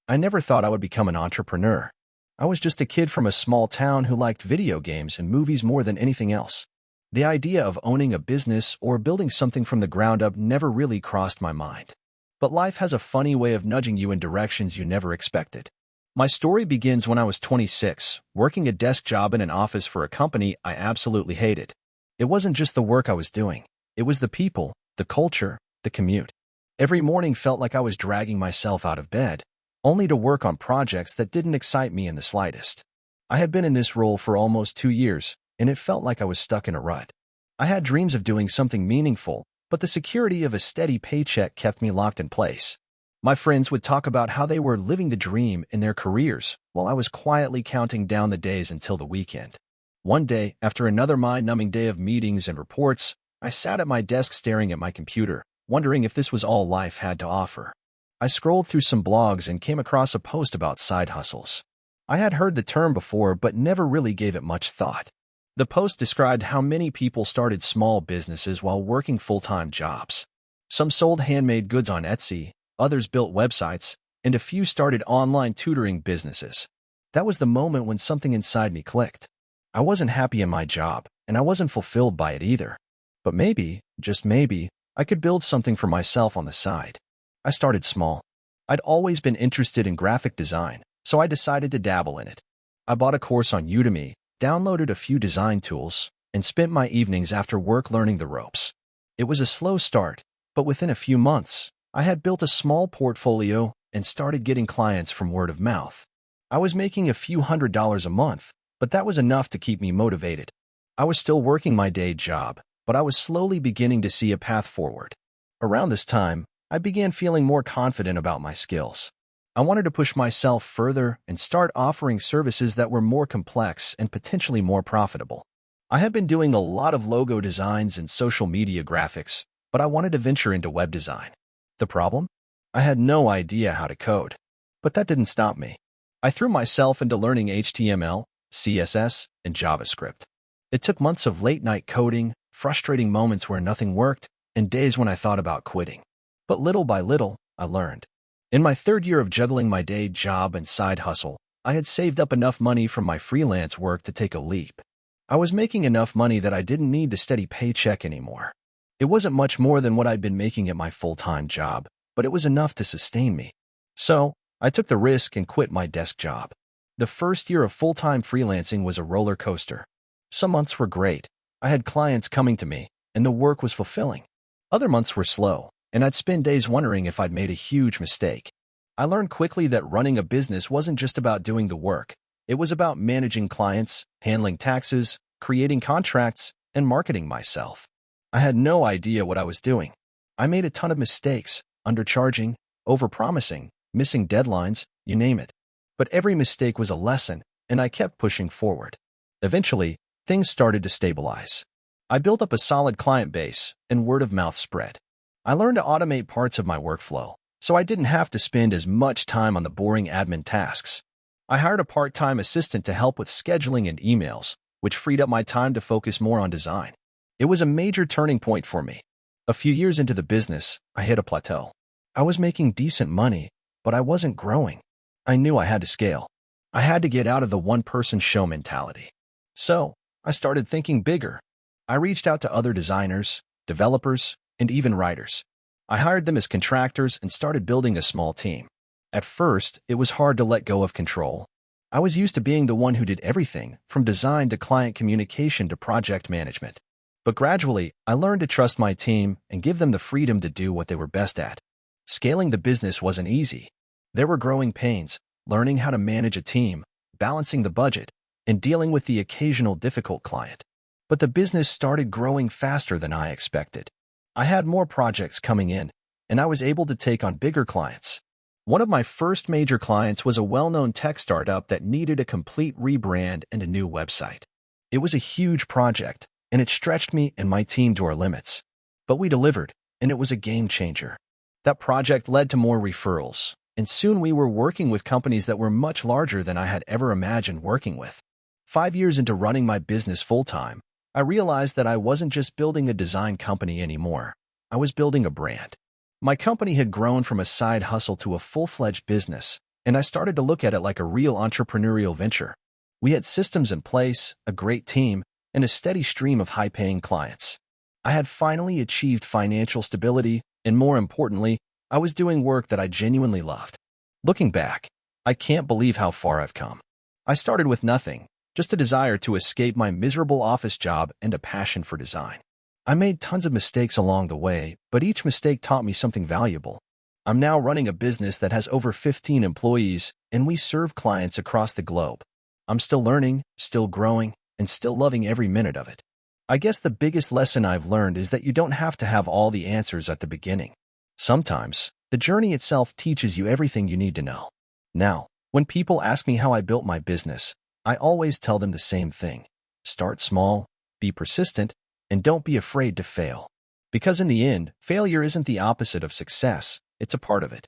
I never thought I would become an entrepreneur. I was just a kid from a small town who liked video games and movies more than anything else. The idea of owning a business or building something from the ground up never really crossed my mind. But life has a funny way of nudging you in directions you never expected. My story begins when I was 26, working a desk job in an office for a company I absolutely hated. It wasn't just the work I was doing. It was the people, the culture, the commute. Every morning felt like I was dragging myself out of bed, only to work on projects that didn't excite me in the slightest. I had been in this role for almost 2 years, and it felt like I was stuck in a rut. I had dreams of doing something meaningful, but the security of a steady paycheck kept me locked in place. My friends would talk about how they were living the dream in their careers, while I was quietly counting down the days until the weekend. One day, after another mind-numbing day of meetings and reports, I sat at my desk staring at my computer, wondering if this was all life had to offer. I scrolled through some blogs and came across a post about side hustles. I had heard the term before but never really gave it much thought. The post described how many people started small businesses while working full-time jobs. Some sold handmade goods on Etsy, others built websites, and a few started online tutoring businesses. That was the moment when something inside me clicked. I wasn't happy in my job, and I wasn't fulfilled by it either. But maybe, just maybe, I could build something for myself on the side. I started small. I'd always been interested in graphic design, so I decided to dabble in it. I bought a course on Udemy, downloaded a few design tools, and spent my evenings after work learning the ropes. It was a slow start, but within a few months, I had built a small portfolio and started getting clients from word of mouth. I was making a few $100s a month, but that was enough to keep me motivated. I was still working my day job, but I was slowly beginning to see a path forward. Around this time, I began feeling more confident about my skills. I wanted to push myself further and start offering services that were more complex and potentially more profitable. I had been doing a lot of logo designs and social media graphics, but I wanted to venture into web design. The problem? I had no idea how to code. But that didn't stop me. I threw myself into learning HTML, CSS, and JavaScript. It took months of late-night coding, frustrating moments where nothing worked, and days when I thought about quitting. But little by little, I learned. In my third year of juggling my day job and side hustle, I had saved up enough money from my freelance work to take a leap. I was making enough money that I didn't need the steady paycheck anymore. It wasn't much more than what I'd been making at my full-time job, but it was enough to sustain me. So, I took the risk and quit my desk job. The first year of full-time freelancing was a roller coaster. Some months were great. I had clients coming to me, and the work was fulfilling. Other months were slow, and I'd spend days wondering if I'd made a huge mistake. I learned quickly that running a business wasn't just about doing the work. It was about managing clients, handling taxes, creating contracts, and marketing myself. I had no idea what I was doing. I made a ton of mistakes, undercharging, overpromising, missing deadlines, you name it. But every mistake was a lesson, and I kept pushing forward. Eventually, things started to stabilize. I built up a solid client base, and word of mouth spread. I learned to automate parts of my workflow, so I didn't have to spend as much time on the boring admin tasks. I hired a part-time assistant to help with scheduling and emails, which freed up my time to focus more on design. It was a major turning point for me. A few years into the business, I hit a plateau. I was making decent money, but I wasn't growing. I knew I had to scale. I had to get out of the one-person show mentality. So, I started thinking bigger. I reached out to other designers, developers, and even writers. I hired them as contractors and started building a small team. At first, it was hard to let go of control. I was used to being the one who did everything, from design to client communication to project management. But gradually, I learned to trust my team and give them the freedom to do what they were best at. Scaling the business wasn't easy. There were growing pains, learning how to manage a team, balancing the budget, and dealing with the occasional difficult client. But the business started growing faster than I expected. I had more projects coming in, and I was able to take on bigger clients. One of my first major clients was a well-known tech startup that needed a complete rebrand and a new website. It was a huge project, and it stretched me and my team to our limits. But we delivered, and it was a game changer. That project led to more referrals, and soon we were working with companies that were much larger than I had ever imagined working with. 5 years into running my business full-time, I realized that I wasn't just building a design company anymore. I was building a brand. My company had grown from a side hustle to a full-fledged business, and I started to look at it like a real entrepreneurial venture. We had systems in place, a great team, and a steady stream of high-paying clients. I had finally achieved financial stability, and more importantly, I was doing work that I genuinely loved. Looking back, I can't believe how far I've come. I started with nothing, just a desire to escape my miserable office job and a passion for design. I made tons of mistakes along the way, but each mistake taught me something valuable. I'm now running a business that has over 15 employees, and we serve clients across the globe. I'm still learning, still growing, and still loving every minute of it. I guess the biggest lesson I've learned is that you don't have to have all the answers at the beginning. Sometimes, the journey itself teaches you everything you need to know. Now, when people ask me how I built my business, I always tell them the same thing. Start small, be persistent, and don't be afraid to fail. Because in the end, failure isn't the opposite of success, it's a part of it.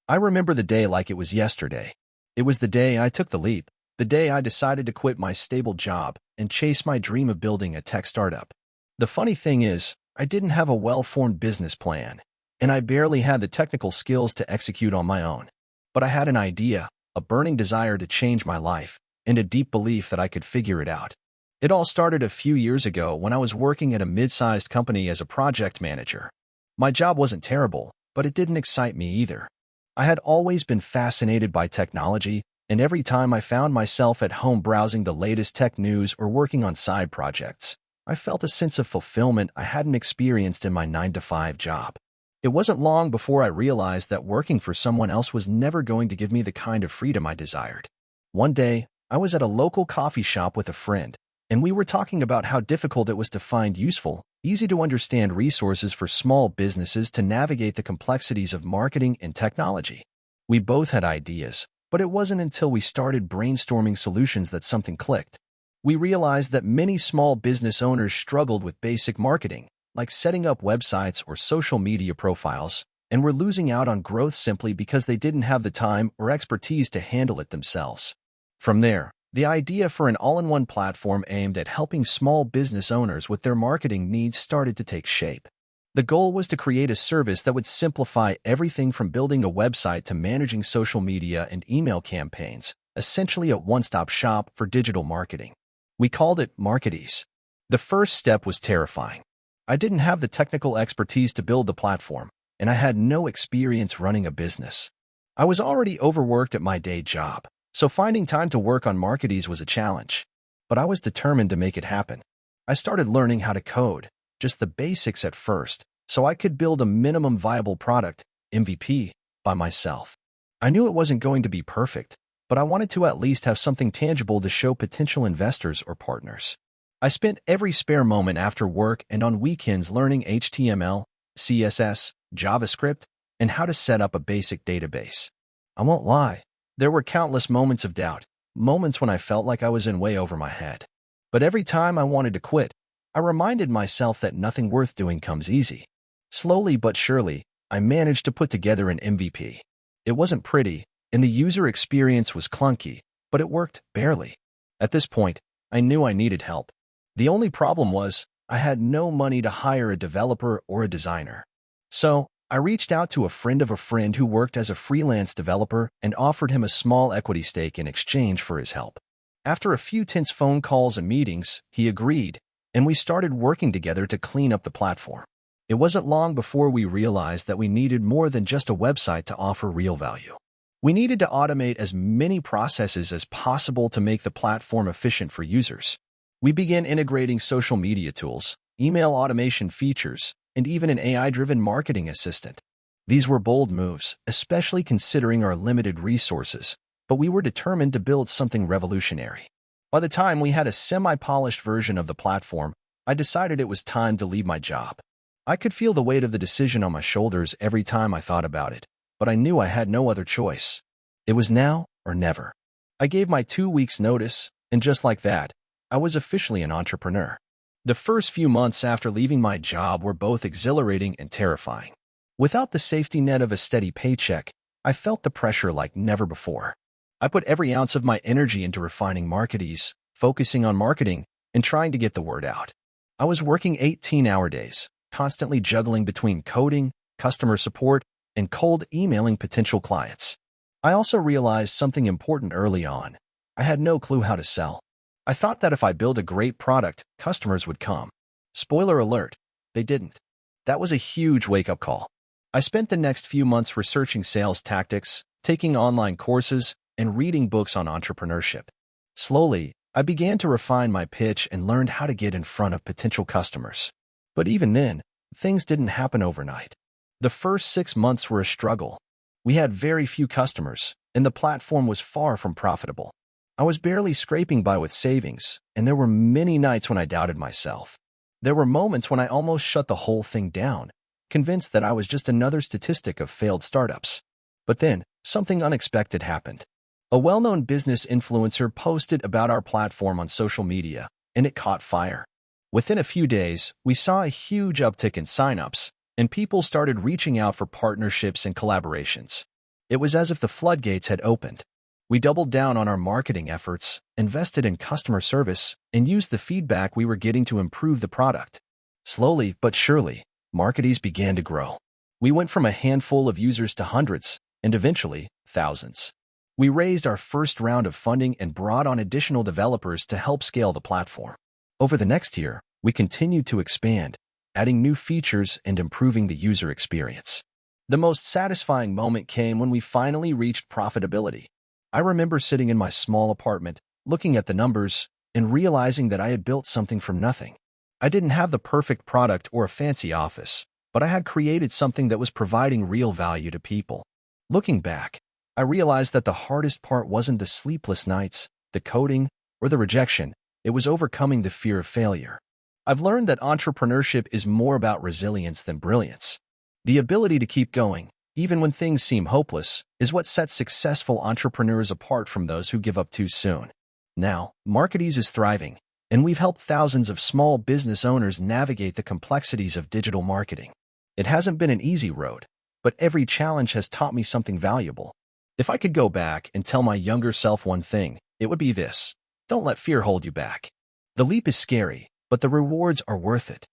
I remember the day like it was yesterday. It was the day I took the leap, the day I decided to quit my stable job and chase my dream of building a tech startup. The funny thing is, I didn't have a well-formed business plan, and I barely had the technical skills to execute on my own. But I had an idea, a burning desire to change my life, and a deep belief that I could figure it out. It all started a few years ago when I was working at a mid-sized company as a project manager. My job wasn't terrible, but it didn't excite me either. I had always been fascinated by technology, and every time I found myself at home browsing the latest tech news or working on side projects, I felt a sense of fulfillment I hadn't experienced in my 9-to-5 job. It wasn't long before I realized that working for someone else was never going to give me the kind of freedom I desired. One day, I was at a local coffee shop with a friend, and we were talking about how difficult it was to find useful, easy-to-understand resources for small businesses to navigate the complexities of marketing and technology. We both had ideas, but it wasn't until we started brainstorming solutions that something clicked. We realized that many small business owners struggled with basic marketing, like setting up websites or social media profiles, and were losing out on growth simply because they didn't have the time or expertise to handle it themselves. From there, the idea for an all-in-one platform aimed at helping small business owners with their marketing needs started to take shape. The goal was to create a service that would simplify everything from building a website to managing social media and email campaigns, essentially a one-stop shop for digital marketing. We called it Marketees. The first step was terrifying. I didn't have the technical expertise to build the platform, and I had no experience running a business. I was already overworked at my day job, so finding time to work on Marketees was a challenge. But I was determined to make it happen. I started learning how to code, just the basics at first, so I could build a minimum viable product, MVP, by myself. I knew it wasn't going to be perfect, but I wanted to at least have something tangible to show potential investors or partners. I spent every spare moment after work and on weekends learning HTML, CSS, JavaScript, and how to set up a basic database. I won't lie, there were countless moments of doubt, moments when I felt like I was in way over my head. But every time I wanted to quit, I reminded myself that nothing worth doing comes easy. Slowly but surely, I managed to put together an MVP. It wasn't pretty, and the user experience was clunky, but it worked barely. At this point, I knew I needed help. The only problem was, I had no money to hire a developer or a designer. So, I reached out to a friend of a friend who worked as a freelance developer and offered him a small equity stake in exchange for his help. After a few tense phone calls and meetings, he agreed, and we started working together to clean up the platform. It wasn't long before we realized that we needed more than just a website to offer real value. We needed to automate as many processes as possible to make the platform efficient for users. We began integrating social media tools, email automation features, and even an AI-driven marketing assistant. These were bold moves, especially considering our limited resources, but we were determined to build something revolutionary. By the time we had a semi-polished version of the platform, I decided it was time to leave my job. I could feel the weight of the decision on my shoulders every time I thought about it, but I knew I had no other choice. It was now or never. I gave my 2 weeks' notice, and just like that, I was officially an entrepreneur. The first few months after leaving my job were both exhilarating and terrifying. Without the safety net of a steady paycheck, I felt the pressure like never before. I put every ounce of my energy into refining Marketees, focusing on marketing, and trying to get the word out. I was working 18-hour days, constantly juggling between coding, customer support, and cold emailing potential clients. I also realized something important early on. I had no clue how to sell. I thought that if I built a great product, customers would come. Spoiler alert, they didn't. That was a huge wake-up call. I spent the next few months researching sales tactics, taking online courses, and reading books on entrepreneurship. Slowly, I began to refine my pitch and learned how to get in front of potential customers. But even then, things didn't happen overnight. The first 6 months were a struggle. We had very few customers, and the platform was far from profitable. I was barely scraping by with savings, and there were many nights when I doubted myself. There were moments when I almost shut the whole thing down, convinced that I was just another statistic of failed startups. But then, something unexpected happened. A well-known business influencer posted about our platform on social media, and it caught fire. Within a few days, we saw a huge uptick in signups, and people started reaching out for partnerships and collaborations. It was as if the floodgates had opened. We doubled down on our marketing efforts, invested in customer service, and used the feedback we were getting to improve the product. Slowly but surely, Marketees began to grow. We went from a handful of users to hundreds, and eventually, thousands. We raised our first round of funding and brought on additional developers to help scale the platform. Over the next year, we continued to expand, adding new features and improving the user experience. The most satisfying moment came when we finally reached profitability. I remember sitting in my small apartment, looking at the numbers, and realizing that I had built something from nothing. I didn't have the perfect product or a fancy office, but I had created something that was providing real value to people. Looking back, I realized that the hardest part wasn't the sleepless nights, the coding, or the rejection. It was overcoming the fear of failure. I've learned that entrepreneurship is more about resilience than brilliance. The ability to keep going, even when things seem hopeless, is what sets successful entrepreneurs apart from those who give up too soon. Now, Marketees is thriving, and we've helped thousands of small business owners navigate the complexities of digital marketing. It hasn't been an easy road, but every challenge has taught me something valuable. If I could go back and tell my younger self one thing, it would be this: don't let fear hold you back. The leap is scary, but the rewards are worth it.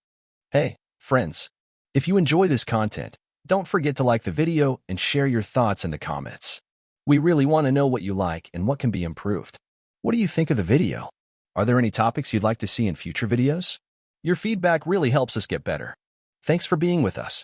Hey, friends, if you enjoy this content, don't forget to like the video and share your thoughts in the comments. We really want to know what you like and what can be improved. What do you think of the video? Are there any topics you'd like to see in future videos? Your feedback really helps us get better. Thanks for being with us.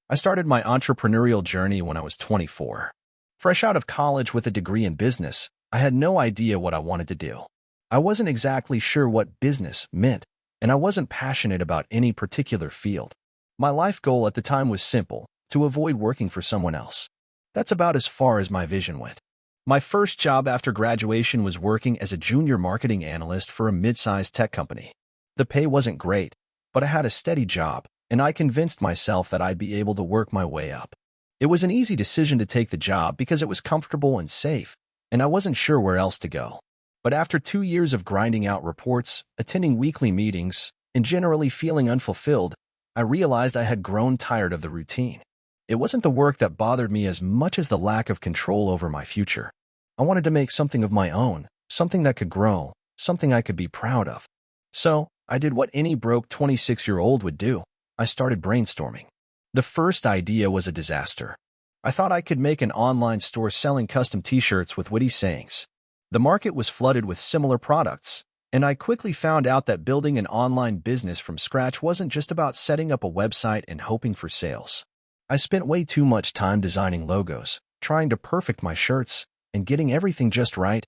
I started my entrepreneurial journey when I was 24. Fresh out of college with a degree in business, I had no idea what I wanted to do. I wasn't exactly sure what business meant, and I wasn't passionate about any particular field. My life goal at the time was simple: to avoid working for someone else. That's about as far as my vision went. My first job after graduation was working as a junior marketing analyst for a mid-sized tech company. The pay wasn't great, but I had a steady job, and I convinced myself that I'd be able to work my way up. It was an easy decision to take the job because it was comfortable and safe, and I wasn't sure where else to go. But after 2 years of grinding out reports, attending weekly meetings, and generally feeling unfulfilled, I realized I had grown tired of the routine. It wasn't the work that bothered me as much as the lack of control over my future. I wanted to make something of my own, something that could grow, something I could be proud of. So, I did what any broke 26-year-old would do. I started brainstorming. The first idea was a disaster. I thought I could make an online store selling custom t-shirts with witty sayings. The market was flooded with similar products, and I quickly found out that building an online business from scratch wasn't just about setting up a website and hoping for sales. I spent way too much time designing logos, trying to perfect my shirts, and getting everything just right,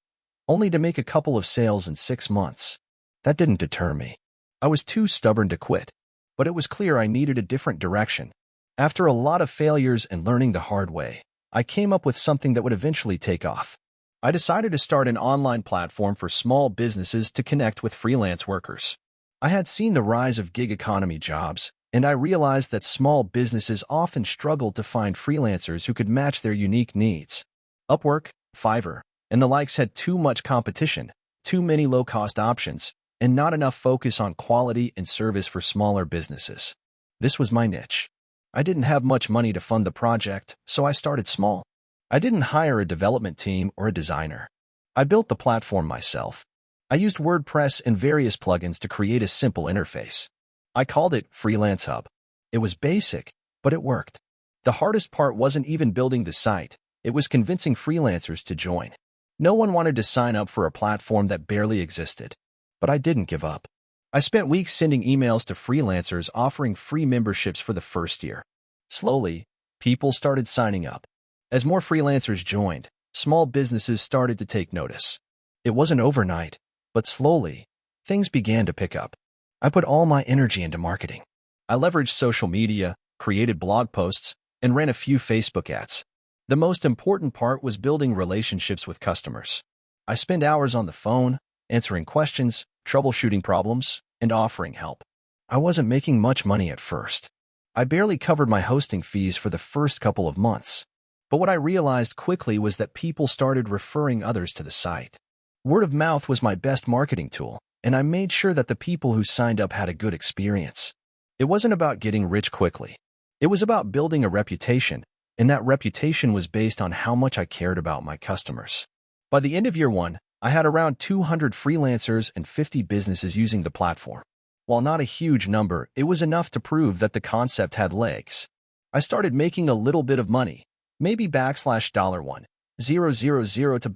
only to make a couple of sales in 6 months. That didn't deter me. I was too stubborn to quit, but it was clear I needed a different direction. After a lot of failures and learning the hard way, I came up with something that would eventually take off. I decided to start an online platform for small businesses to connect with freelance workers. I had seen the rise of gig economy jobs, and I realized that small businesses often struggled to find freelancers who could match their unique needs. Upwork, Fiverr, and the likes had too much competition, too many low-cost options, and not enough focus on quality and service for smaller businesses. This was my niche. I didn't have much money to fund the project, so I started small. I didn't hire a development team or a designer. I built the platform myself. I used WordPress and various plugins to create a simple interface. I called it Freelance Hub. It was basic, but it worked. The hardest part wasn't even building the site. It was convincing freelancers to join. No one wanted to sign up for a platform that barely existed. But I didn't give up. I spent weeks sending emails to freelancers offering free memberships for the first year. Slowly, people started signing up. As more freelancers joined, small businesses started to take notice. It wasn't overnight, but slowly, things began to pick up. I put all my energy into marketing. I leveraged social media, created blog posts, and ran a few Facebook ads. The most important part was building relationships with customers. I spent hours on the phone, answering questions, troubleshooting problems, and offering help. I wasn't making much money at first. I barely covered my hosting fees for the first couple of months. But what I realized quickly was that people started referring others to the site. Word of mouth was my best marketing tool, and I made sure that the people who signed up had a good experience. It wasn't about getting rich quickly. It was about building a reputation, and that reputation was based on how much I cared about my customers. By the end of year one, I had around 200 freelancers and 50 businesses using the platform. While not a huge number, it was enough to prove that the concept had legs. I started making a little bit of money, maybe $1,000 to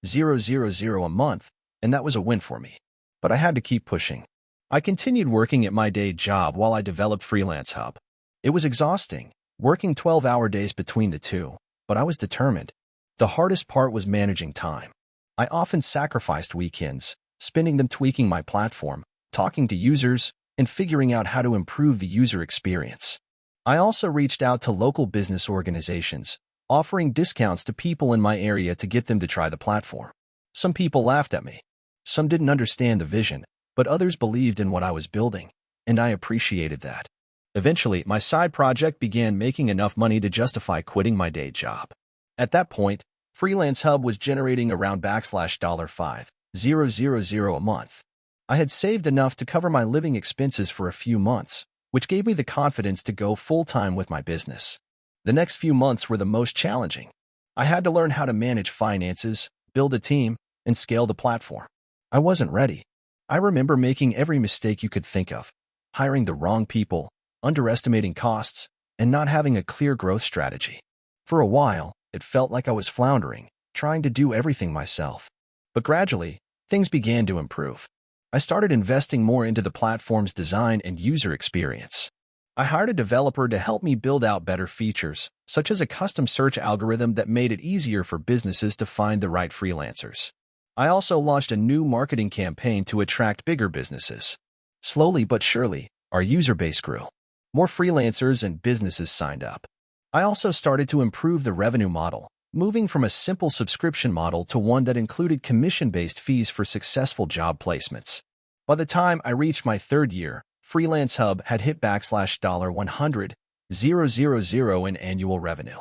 $2,000 a month, and that was a win for me. But I had to keep pushing. I continued working at my day job while I developed Freelance Hub. It was exhausting, working 12-hour days between the two, but I was determined. The hardest part was managing time. I often sacrificed weekends, spending them tweaking my platform, talking to users, and figuring out how to improve the user experience. I also reached out to local business organizations, offering discounts to people in my area to get them to try the platform. Some people laughed at me. Some didn't understand the vision, but others believed in what I was building, and I appreciated that. Eventually, my side project began making enough money to justify quitting my day job. At that point, Freelance Hub was generating around $5,000 a month. I had saved enough to cover my living expenses for a few months, which gave me the confidence to go full-time with my business. The next few months were the most challenging. I had to learn how to manage finances, build a team, and scale the platform. I wasn't ready. I remember making every mistake you could think of, hiring the wrong people, underestimating costs, and not having a clear growth strategy. For a while, it felt like I was floundering, trying to do everything myself. But gradually, things began to improve. I started investing more into the platform's design and user experience. I hired a developer to help me build out better features, such as a custom search algorithm that made it easier for businesses to find the right freelancers. I also launched a new marketing campaign to attract bigger businesses. Slowly but surely, our user base grew. More freelancers and businesses signed up. I also started to improve the revenue model, moving from a simple subscription model to one that included commission-based fees for successful job placements. By the time I reached my third year, Freelance Hub had hit $100,000 in annual revenue.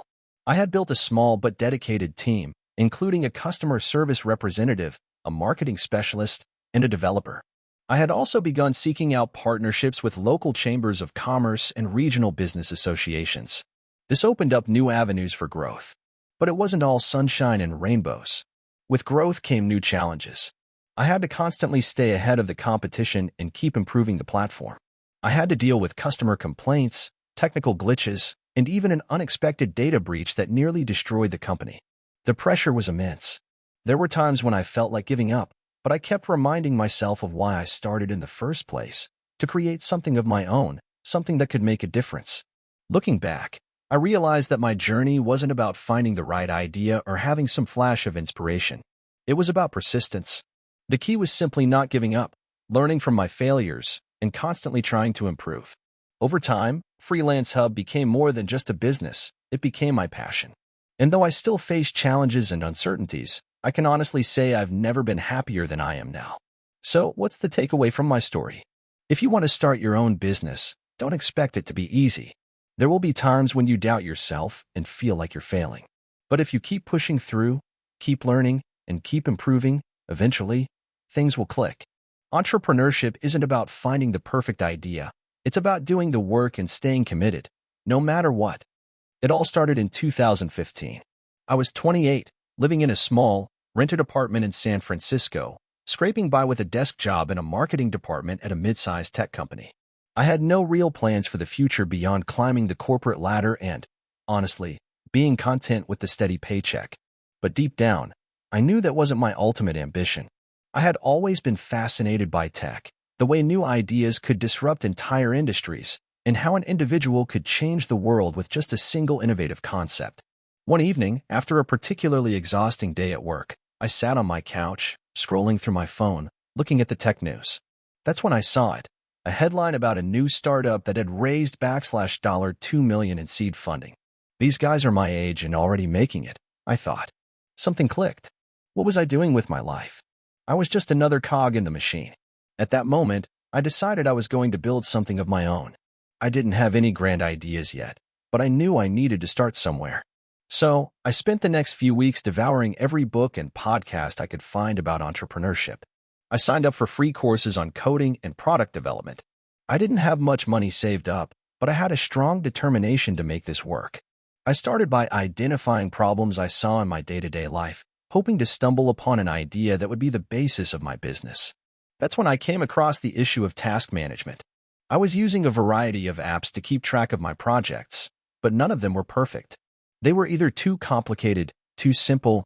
I had built a small but dedicated team, including a customer service representative, a marketing specialist, and a developer. I had also begun seeking out partnerships with local chambers of commerce and regional business associations. This opened up new avenues for growth. But it wasn't all sunshine and rainbows. With growth came new challenges. I had to constantly stay ahead of the competition and keep improving the platform. I had to deal with customer complaints, technical glitches, and even an unexpected data breach that nearly destroyed the company. The pressure was immense. There were times when I felt like giving up, but I kept reminding myself of why I started in the first place, to create something of my own, something that could make a difference. Looking back, I realized that my journey wasn't about finding the right idea or having some flash of inspiration. It was about persistence. The key was simply not giving up, learning from my failures, and constantly trying to improve. Over time, Freelance Hub became more than just a business. It became my passion. And though I still face challenges and uncertainties, I can honestly say I've never been happier than I am now. So, what's the takeaway from my story? If you want to start your own business, don't expect it to be easy. There will be times when you doubt yourself and feel like you're failing. But if you keep pushing through, keep learning, and keep improving, eventually, things will click. Entrepreneurship isn't about finding the perfect idea. It's about doing the work and staying committed, no matter what. It all started in 2015. I was 28, living in a small, rented apartment in San Francisco, scraping by with a desk job in a marketing department at a mid-sized tech company. I had no real plans for the future beyond climbing the corporate ladder and, honestly, being content with the steady paycheck. But deep down, I knew that wasn't my ultimate ambition. I had always been fascinated by tech, the way new ideas could disrupt entire industries, and how an individual could change the world with just a single innovative concept. One evening, after a particularly exhausting day at work, I sat on my couch, scrolling through my phone, looking at the tech news. That's when I saw it, a headline about a new startup that had raised $2 million in seed funding. These guys are my age and already making it, I thought. Something clicked. What was I doing with my life? I was just another cog in the machine. At that moment, I decided I was going to build something of my own. I didn't have any grand ideas yet, but I knew I needed to start somewhere. So, I spent the next few weeks devouring every book and podcast I could find about entrepreneurship. I signed up for free courses on coding and product development. I didn't have much money saved up, but I had a strong determination to make this work. I started by identifying problems I saw in my day-to-day life, hoping to stumble upon an idea that would be the basis of my business. That's when I came across the issue of task management. I was using a variety of apps to keep track of my projects, but none of them were perfect. They were either too complicated, too simple,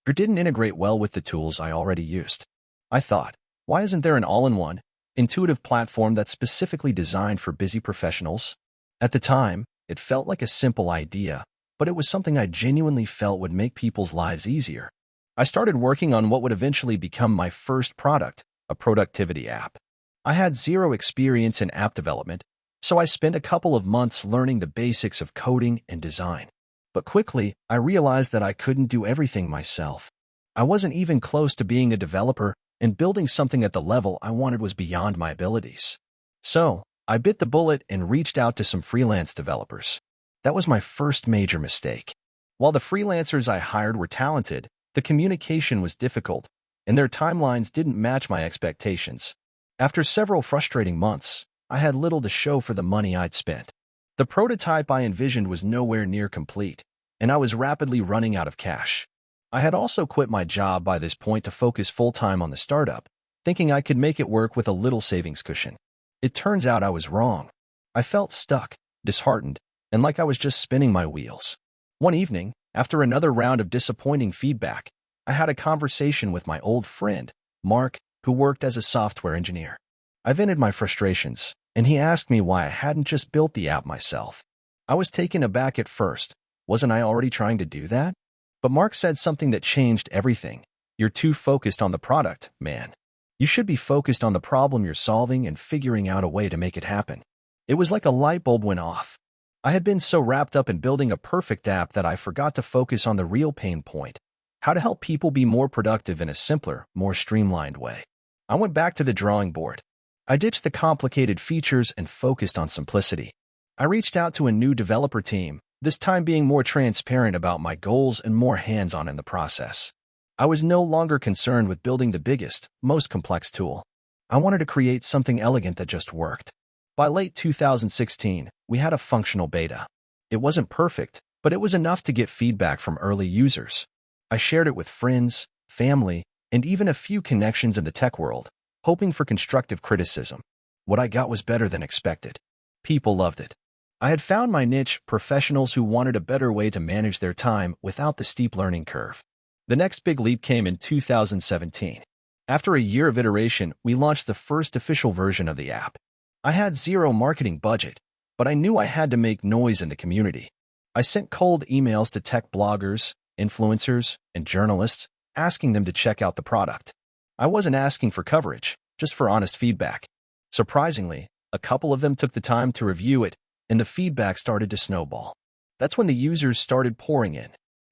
or didn't integrate well with the tools I already used. I thought, why isn't there an all-in-one, intuitive platform that's specifically designed for busy professionals? At the time, it felt like a simple idea, but it was something I genuinely felt would make people's lives easier. I started working on what would eventually become my first product, a productivity app. I had zero experience in app development, so I spent a couple of months learning the basics of coding and design. But quickly, I realized that I couldn't do everything myself. I wasn't even close to being a developer, and building something at the level I wanted was beyond my abilities. So, I bit the bullet and reached out to some freelance developers. That was my first major mistake. While the freelancers I hired were talented, the communication was difficult, and their timelines didn't match my expectations. After several frustrating months, I had little to show for the money I'd spent. The prototype I envisioned was nowhere near complete, and I was rapidly running out of cash. I had also quit my job by this point to focus full-time on the startup, thinking I could make it work with a little savings cushion. It turns out I was wrong. I felt stuck, disheartened, and like I was just spinning my wheels. One evening, after another round of disappointing feedback, I had a conversation with my old friend, Mark, who worked as a software engineer. I vented my frustrations, and he asked me why I hadn't just built the app myself. I was taken aback at first. Wasn't I already trying to do that? But Mark said something that changed everything. You're too focused on the product, man. You should be focused on the problem you're solving and figuring out a way to make it happen. It was like a light bulb went off. I had been so wrapped up in building a perfect app that I forgot to focus on the real pain point: how to help people be more productive in a simpler, more streamlined way. I went back to the drawing board. I ditched the complicated features and focused on simplicity. I reached out to a new developer team, this time being more transparent about my goals and more hands-on in the process. I was no longer concerned with building the biggest, most complex tool. I wanted to create something elegant that just worked. By late 2016, we had a functional beta. It wasn't perfect, but it was enough to get feedback from early users. I shared it with friends, family, and even a few connections in the tech world, hoping for constructive criticism. What I got was better than expected. People loved it. I had found my niche, professionals who wanted a better way to manage their time without the steep learning curve. The next big leap came in 2017. After a year of iteration, we launched the first official version of the app. I had zero marketing budget, but I knew I had to make noise in the community. I sent cold emails to tech bloggers, influencers, and journalists, asking them to check out the product. I wasn't asking for coverage, just for honest feedback. Surprisingly, a couple of them took the time to review it, and the feedback started to snowball. That's when the users started pouring in.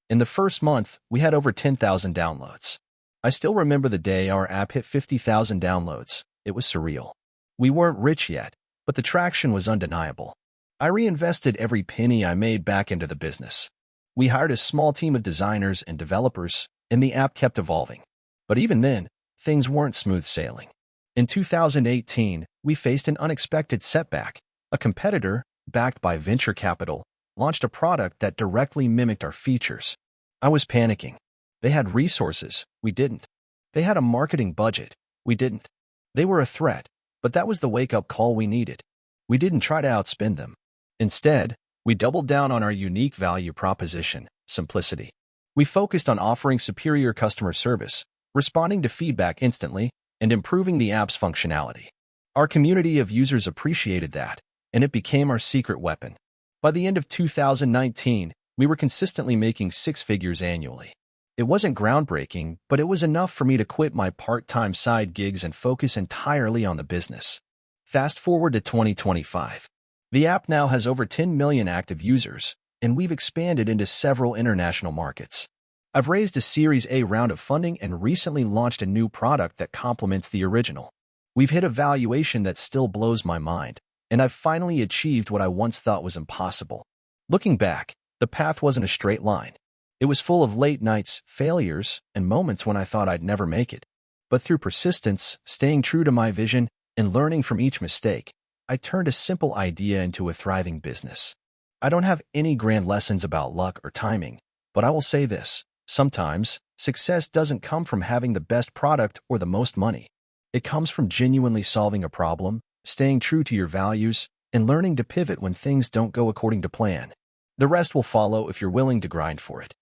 In the first month, we had over 10,000 downloads. I still remember the day our app hit 50,000 downloads. It was surreal. We weren't rich yet, but the traction was undeniable. I reinvested every penny I made back into the business. We hired a small team of designers and developers, and the app kept evolving. But even then, things weren't smooth sailing. In 2018, we faced an unexpected setback. A competitor, backed by venture capital, launched a product that directly mimicked our features. I was panicking. They had resources, we didn't. They had a marketing budget, we didn't. They were a threat, but that was the wake-up call we needed. We didn't try to outspin them. Instead, we doubled down on our unique value proposition, simplicity. We focused on offering superior customer service, responding to feedback instantly, and improving the app's functionality. Our community of users appreciated that, and it became our secret weapon. By the end of 2019, we were consistently making six figures annually. It wasn't groundbreaking, but it was enough for me to quit my part-time side gigs and focus entirely on the business. Fast forward to 2025. The app now has over 10 million active users, and we've expanded into several international markets. I've raised a Series A round of funding and recently launched a new product that complements the original. We've hit a valuation that still blows my mind, and I've finally achieved what I once thought was impossible. Looking back, the path wasn't a straight line. It was full of late nights, failures, and moments when I thought I'd never make it. But through persistence, staying true to my vision, and learning from each mistake, I turned a simple idea into a thriving business. I don't have any grand lessons about luck or timing, but I will say this: Sometimes, success doesn't come from having the best product or the most money. It comes from genuinely solving a problem, staying true to your values, and learning to pivot when things don't go according to plan. The rest will follow if you're willing to grind for it.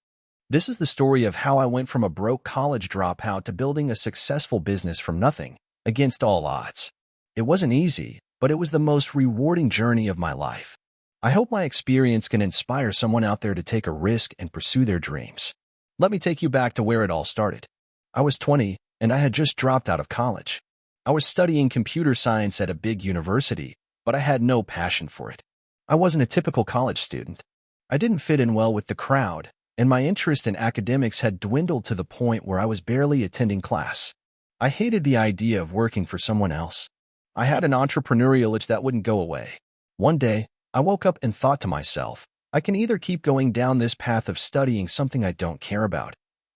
This is the story of how I went from a broke college dropout to building a successful business from nothing, against all odds. It wasn't easy, but it was the most rewarding journey of my life. I hope my experience can inspire someone out there to take a risk and pursue their dreams. Let me take you back to where it all started. I was 20, and I had just dropped out of college. I was studying computer science at a big university, but I had no passion for it. I wasn't a typical college student. I didn't fit in well with the crowd, and my interest in academics had dwindled to the point where I was barely attending class. I hated the idea of working for someone else. I had an entrepreneurial itch that wouldn't go away. One day, I woke up and thought to myself, I can either keep going down this path of studying something I don't care about,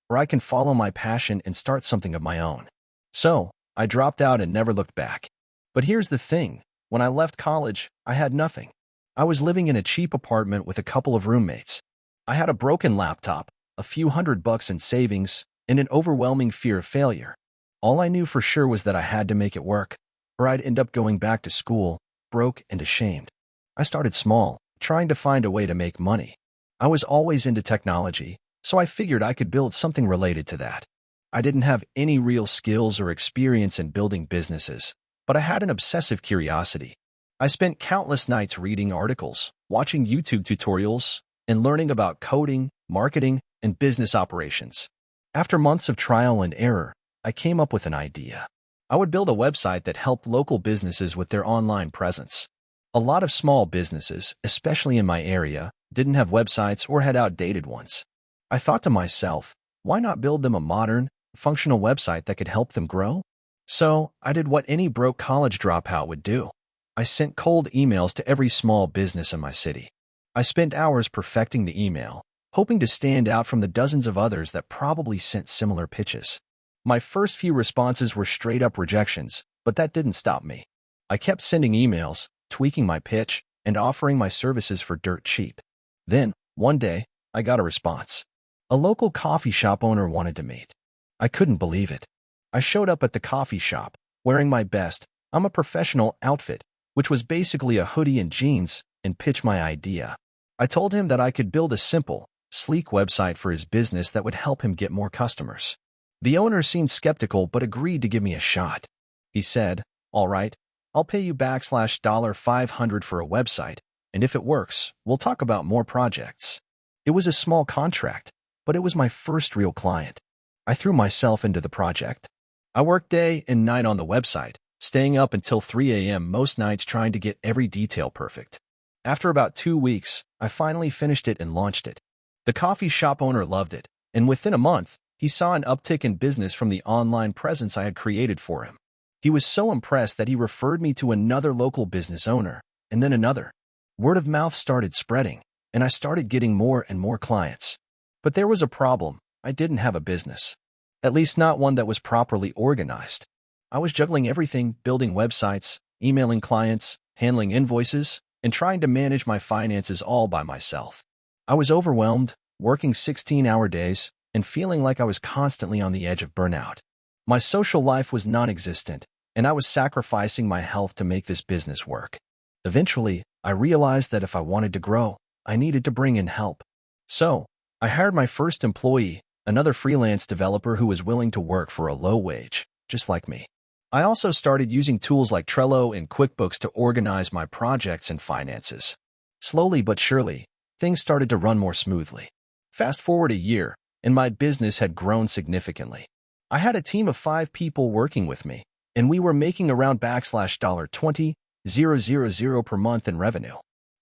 or I can follow my passion and start something of my own. So, I dropped out and never looked back. But here's the thing, when I left college, I had nothing. I was living in a cheap apartment with a couple of roommates. I had a broken laptop, a few $100 in savings, and an overwhelming fear of failure. All I knew for sure was that I had to make it work, or I'd end up going back to school, broke and ashamed. I started small, trying to find a way to make money. I was always into technology, so I figured I could build something related to that. I didn't have any real skills or experience in building businesses, but I had an obsessive curiosity. I spent countless nights reading articles, watching YouTube tutorials, and learning about coding, marketing, and business operations. After months of trial and error, I came up with an idea. I would build a website that helped local businesses with their online presence. A lot of small businesses, especially in my area, didn't have websites or had outdated ones. I thought to myself, why not build them a modern, functional website that could help them grow? So, I did what any broke college dropout would do. I sent cold emails to every small business in my city. I spent hours perfecting the email, hoping to stand out from the dozens of others that probably sent similar pitches. My first few responses were straight-up rejections, but that didn't stop me. I kept sending emails, tweaking my pitch, and offering my services for dirt cheap. Then, one day, I got a response. A local coffee shop owner wanted to meet. I couldn't believe it. I showed up at the coffee shop, wearing my best, I'm a professional outfit, which was basically a hoodie and jeans, and pitched my idea. I told him that I could build a simple, sleek website for his business that would help him get more customers. The owner seemed skeptical but agreed to give me a shot. He said, "All right, I'll pay you $500 for a website, and if it works, we'll talk about more projects." It was a small contract, but it was my first real client. I threw myself into the project. I worked day and night on the website, staying up until 3 a.m. most nights trying to get every detail perfect. After about 2 weeks, I finally finished it and launched it. The coffee shop owner loved it, and within a month, he saw an uptick in business from the online presence I had created for him. He was so impressed that he referred me to another local business owner, and then another. Word of mouth started spreading, and I started getting more and more clients. But there was a problem. I didn't have a business. At least not one that was properly organized. I was juggling everything, building websites, emailing clients, handling invoices, and trying to manage my finances all by myself. I was overwhelmed, working 16-hour days, and feeling like I was constantly on the edge of burnout. My social life was non-existent, and I was sacrificing my health to make this business work. Eventually, I realized that if I wanted to grow, I needed to bring in help. So, I hired my first employee, another freelance developer who was willing to work for a low wage, just like me. I also started using tools like Trello and QuickBooks to organize my projects and finances. Slowly but surely, things started to run more smoothly. Fast forward a year, and my business had grown significantly. I had a team of 5 people working with me, and we were making around $20,000 per month in revenue.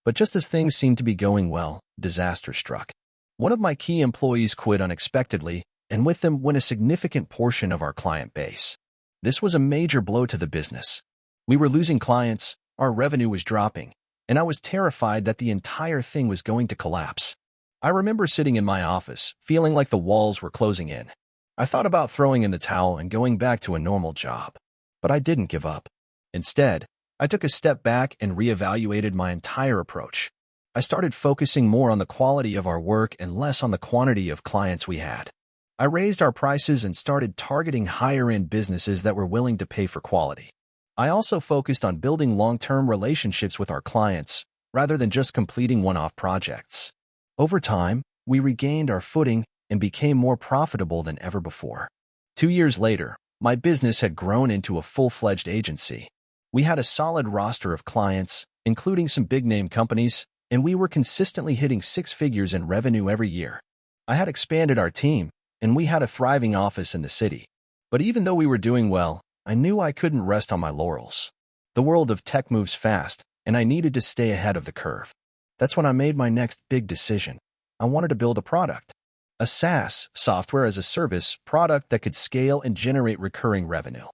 But just as things seemed to be going well, disaster struck. One of my key employees quit unexpectedly, and with them went a significant portion of our client base. This was a major blow to the business. We were losing clients, our revenue was dropping, and I was terrified that the entire thing was going to collapse. I remember sitting in my office, feeling like the walls were closing in. I thought about throwing in the towel and going back to a normal job. But I didn't give up. Instead, I took a step back and reevaluated my entire approach. I started focusing more on the quality of our work and less on the quantity of clients we had. I raised our prices and started targeting higher-end businesses that were willing to pay for quality. I also focused on building long-term relationships with our clients, rather than just completing one-off projects. Over time, we regained our footing and became more profitable than ever before. 2 years later, my business had grown into a full-fledged agency. We had a solid roster of clients, including some big-name companies, and we were consistently hitting six figures in revenue every year. I had expanded our team, and we had a thriving office in the city. But even though we were doing well, I knew I couldn't rest on my laurels. The world of tech moves fast, and I needed to stay ahead of the curve. That's when I made my next big decision. I wanted to build a product. A SaaS, software as a service, product that could scale and generate recurring revenue.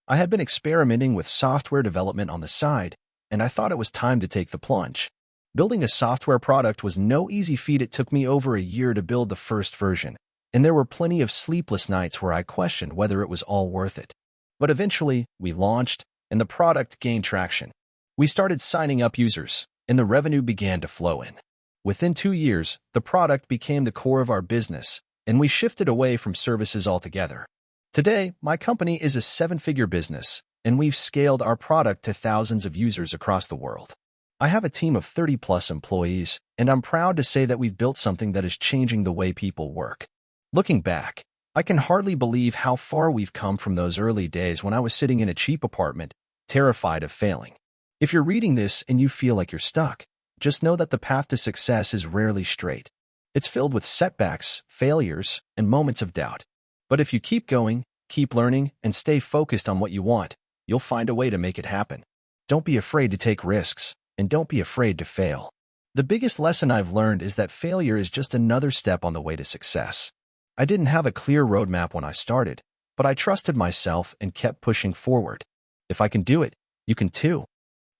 I had been experimenting with software development on the side, and I thought it was time to take the plunge. Building a software product was no easy feat. It took me over a year to build the first version, and there were plenty of sleepless nights where I questioned whether it was all worth it. But eventually, we launched, and the product gained traction. We started signing up users, and the revenue began to flow in. Within 2 years, the product became the core of our business, and we shifted away from services altogether. Today, my company is a seven-figure business, and we've scaled our product to thousands of users across the world. I have a team of 30-plus employees, and I'm proud to say that we've built something that is changing the way people work. Looking back, I can hardly believe how far we've come from those early days when I was sitting in a cheap apartment, terrified of failing. If you're reading this and you feel like you're stuck, just know that the path to success is rarely straight. It's filled with setbacks, failures, and moments of doubt. But if you keep going, keep learning, and stay focused on what you want, you'll find a way to make it happen. Don't be afraid to take risks, and don't be afraid to fail. The biggest lesson I've learned is that failure is just another step on the way to success. I didn't have a clear roadmap when I started, but I trusted myself and kept pushing forward. If I can do it, you can too.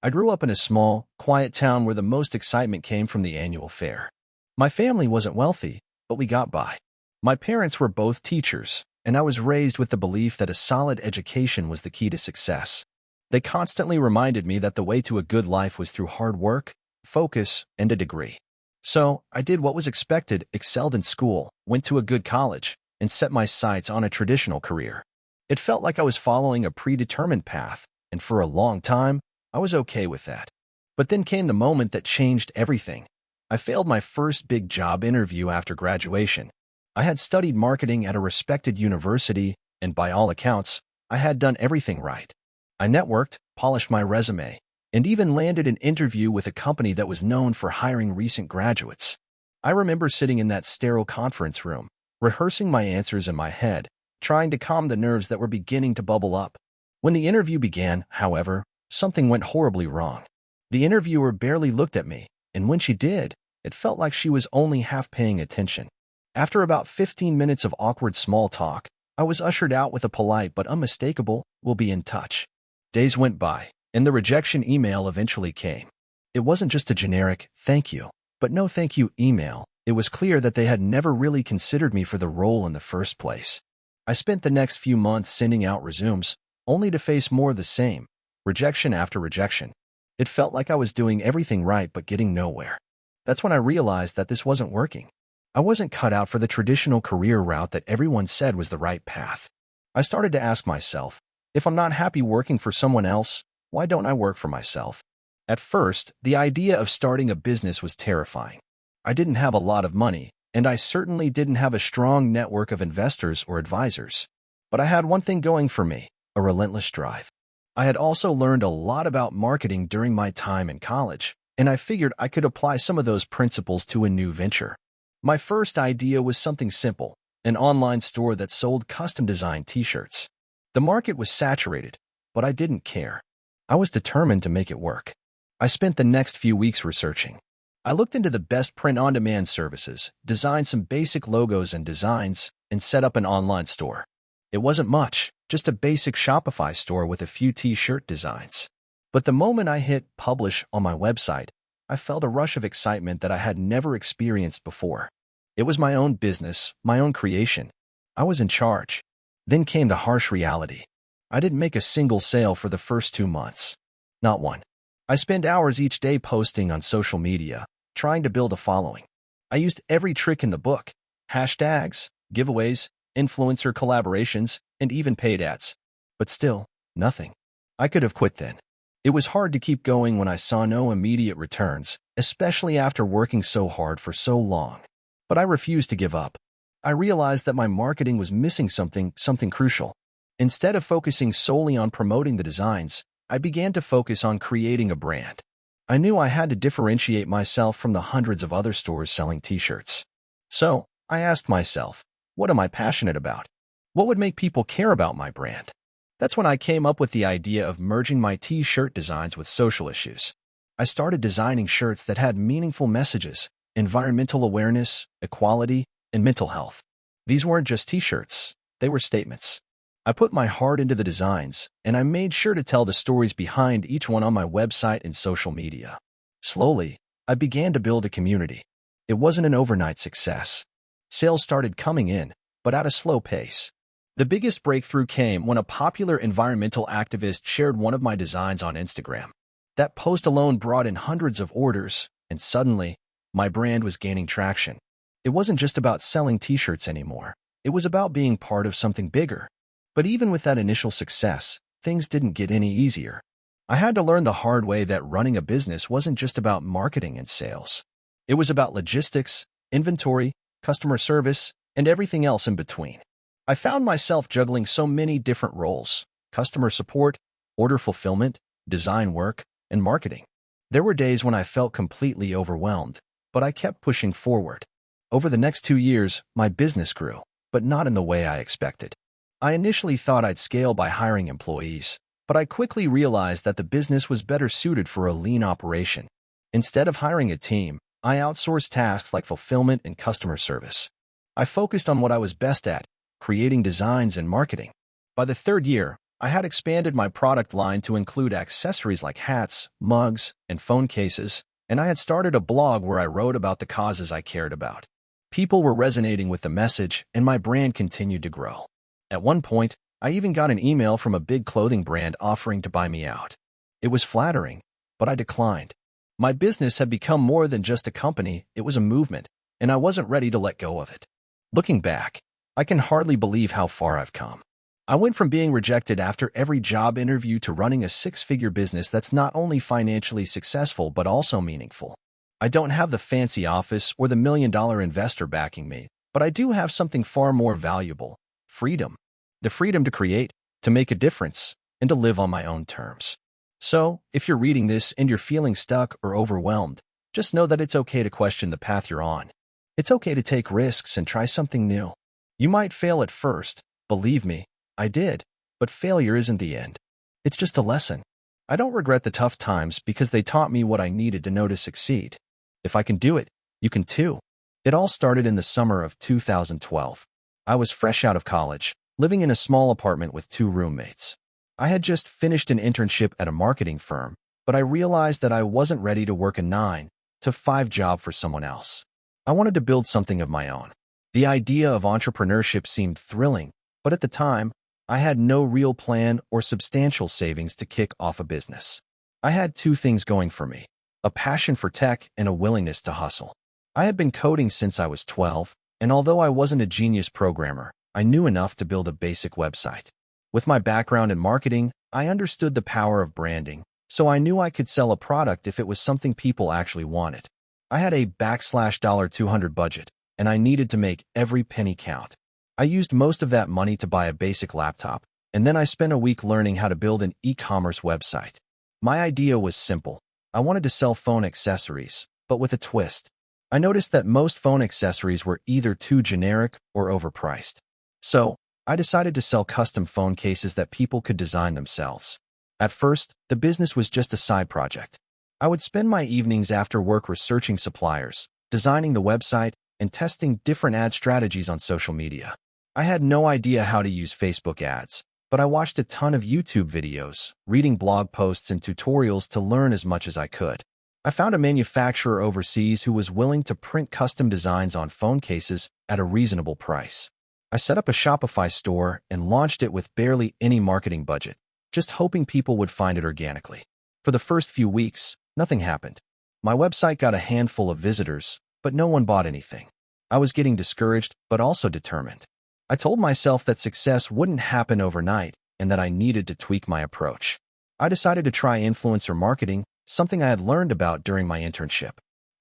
I grew up in a small, quiet town where the most excitement came from the annual fair. My family wasn't wealthy, but we got by. My parents were both teachers, and I was raised with the belief that a solid education was the key to success. They constantly reminded me that the way to a good life was through hard work, focus, and a degree. So, I did what was expected, excelled in school, went to a good college, and set my sights on a traditional career. It felt like I was following a predetermined path, and for a long time, I was okay with that. But then came the moment that changed everything. I failed my first big job interview after graduation. I had studied marketing at a respected university, and by all accounts, I had done everything right. I networked, polished my resume, and even landed an interview with a company that was known for hiring recent graduates. I remember sitting in that sterile conference room, rehearsing my answers in my head, trying to calm the nerves that were beginning to bubble up. When the interview began, however, something went horribly wrong. The interviewer barely looked at me, and when she did, it felt like she was only half paying attention. After about 15 minutes of awkward small talk, I was ushered out with a polite but unmistakable, "We'll be in touch." Days went by, and the rejection email eventually came. It wasn't just a generic, "thank you," but no thank you email. It was clear that they had never really considered me for the role in the first place. I spent the next few months sending out resumes, only to face more of the same, rejection after rejection. It felt like I was doing everything right but getting nowhere. That's when I realized that this wasn't working. I wasn't cut out for the traditional career route that everyone said was the right path. I started to ask myself, if I'm not happy working for someone else, why don't I work for myself? At first, the idea of starting a business was terrifying. I didn't have a lot of money, and I certainly didn't have a strong network of investors or advisors. But I had one thing going for me, a relentless drive. I had also learned a lot about marketing during my time in college, and I figured I could apply some of those principles to a new venture. My first idea was something simple, an online store that sold custom-designed t-shirts. The market was saturated, but I didn't care. I was determined to make it work. I spent the next few weeks researching. I looked into the best print-on-demand services, designed some basic logos and designs, and set up an online store. It wasn't much, just a basic Shopify store with a few t-shirt designs. But the moment I hit publish on my website, I felt a rush of excitement that I had never experienced before. It was my own business, my own creation. I was in charge. Then came the harsh reality. I didn't make a single sale for the first 2 months. Not one. I spent hours each day posting on social media, trying to build a following. I used every trick in the book, hashtags, giveaways, influencer collaborations, and even paid ads. But still, nothing. I could have quit then. It was hard to keep going when I saw no immediate returns, especially after working so hard for so long. But I refused to give up. I realized that my marketing was missing something crucial. Instead of focusing solely on promoting the designs, I began to focus on creating a brand. I knew I had to differentiate myself from the hundreds of other stores selling t-shirts. So, I asked myself, what am I passionate about? What would make people care about my brand? That's when I came up with the idea of merging my t-shirt designs with social issues. I started designing shirts that had meaningful messages, environmental awareness, equality, and mental health. These weren't just t-shirts, they were statements. I put my heart into the designs, and I made sure to tell the stories behind each one on my website and social media. Slowly, I began to build a community. It wasn't an overnight success. Sales started coming in, but at a slow pace. The biggest breakthrough came when a popular environmental activist shared one of my designs on Instagram. That post alone brought in hundreds of orders, and suddenly, my brand was gaining traction. It wasn't just about selling t-shirts anymore. It was about being part of something bigger. But even with that initial success, things didn't get any easier. I had to learn the hard way that running a business wasn't just about marketing and sales. It was about logistics, inventory, customer service, and everything else in between. I found myself juggling so many different roles: customer support, order fulfillment, design work, and marketing. There were days when I felt completely overwhelmed, but I kept pushing forward. Over the next 2 years, my business grew, but not in the way I expected. I initially thought I'd scale by hiring employees, but I quickly realized that the business was better suited for a lean operation. Instead of hiring a team, I outsourced tasks like fulfillment and customer service. I focused on what I was best at: creating designs and marketing. By the 3rd year, I had expanded my product line to include accessories like hats, mugs, and phone cases, and I had started a blog where I wrote about the causes I cared about. People were resonating with the message, and my brand continued to grow. At one point, I even got an email from a big clothing brand offering to buy me out. It was flattering, but I declined. My business had become more than just a company, it was a movement, and I wasn't ready to let go of it. Looking back, I can hardly believe how far I've come. I went from being rejected after every job interview to running a 6-figure business that's not only financially successful but also meaningful. I don't have the fancy office or the $1 million investor backing me, but I do have something far more valuable: freedom. The freedom to create, to make a difference, and to live on my own terms. So, if you're reading this and you're feeling stuck or overwhelmed, just know that it's okay to question the path you're on. It's okay to take risks and try something new. You might fail at first. Believe me, I did. But failure isn't the end. It's just a lesson. I don't regret the tough times because they taught me what I needed to know to succeed. If I can do it, you can too. It all started in the summer of 2012. I was fresh out of college, living in a small apartment with 2 roommates. I had just finished an internship at a marketing firm, but I realized that I wasn't ready to work a 9-to-5 job for someone else. I wanted to build something of my own. The idea of entrepreneurship seemed thrilling, but at the time, I had no real plan or substantial savings to kick off a business. I had 2 things going for me: a passion for tech and a willingness to hustle. I had been coding since I was 12, and although I wasn't a genius programmer, I knew enough to build a basic website. With my background in marketing, I understood the power of branding, so I knew I could sell a product if it was something people actually wanted. I had a $200 budget, and I needed to make every penny count. I used most of that money to buy a basic laptop, and then I spent a week learning how to build an e-commerce website. My idea was simple. I wanted to sell phone accessories, but with a twist. I noticed that most phone accessories were either too generic or overpriced. So, I decided to sell custom phone cases that people could design themselves. At first, the business was just a side project. I would spend my evenings after work researching suppliers, designing the website, and testing different ad strategies on social media. I had no idea how to use Facebook ads, but I watched a ton of YouTube videos, reading blog posts and tutorials to learn as much as I could. I found a manufacturer overseas who was willing to print custom designs on phone cases at a reasonable price. I set up a Shopify store and launched it with barely any marketing budget, just hoping people would find it organically. For the first few weeks, nothing happened. My website got a handful of visitors, but no one bought anything. I was getting discouraged, but also determined. I told myself that success wouldn't happen overnight and that I needed to tweak my approach. I decided to try influencer marketing, something I had learned about during my internship.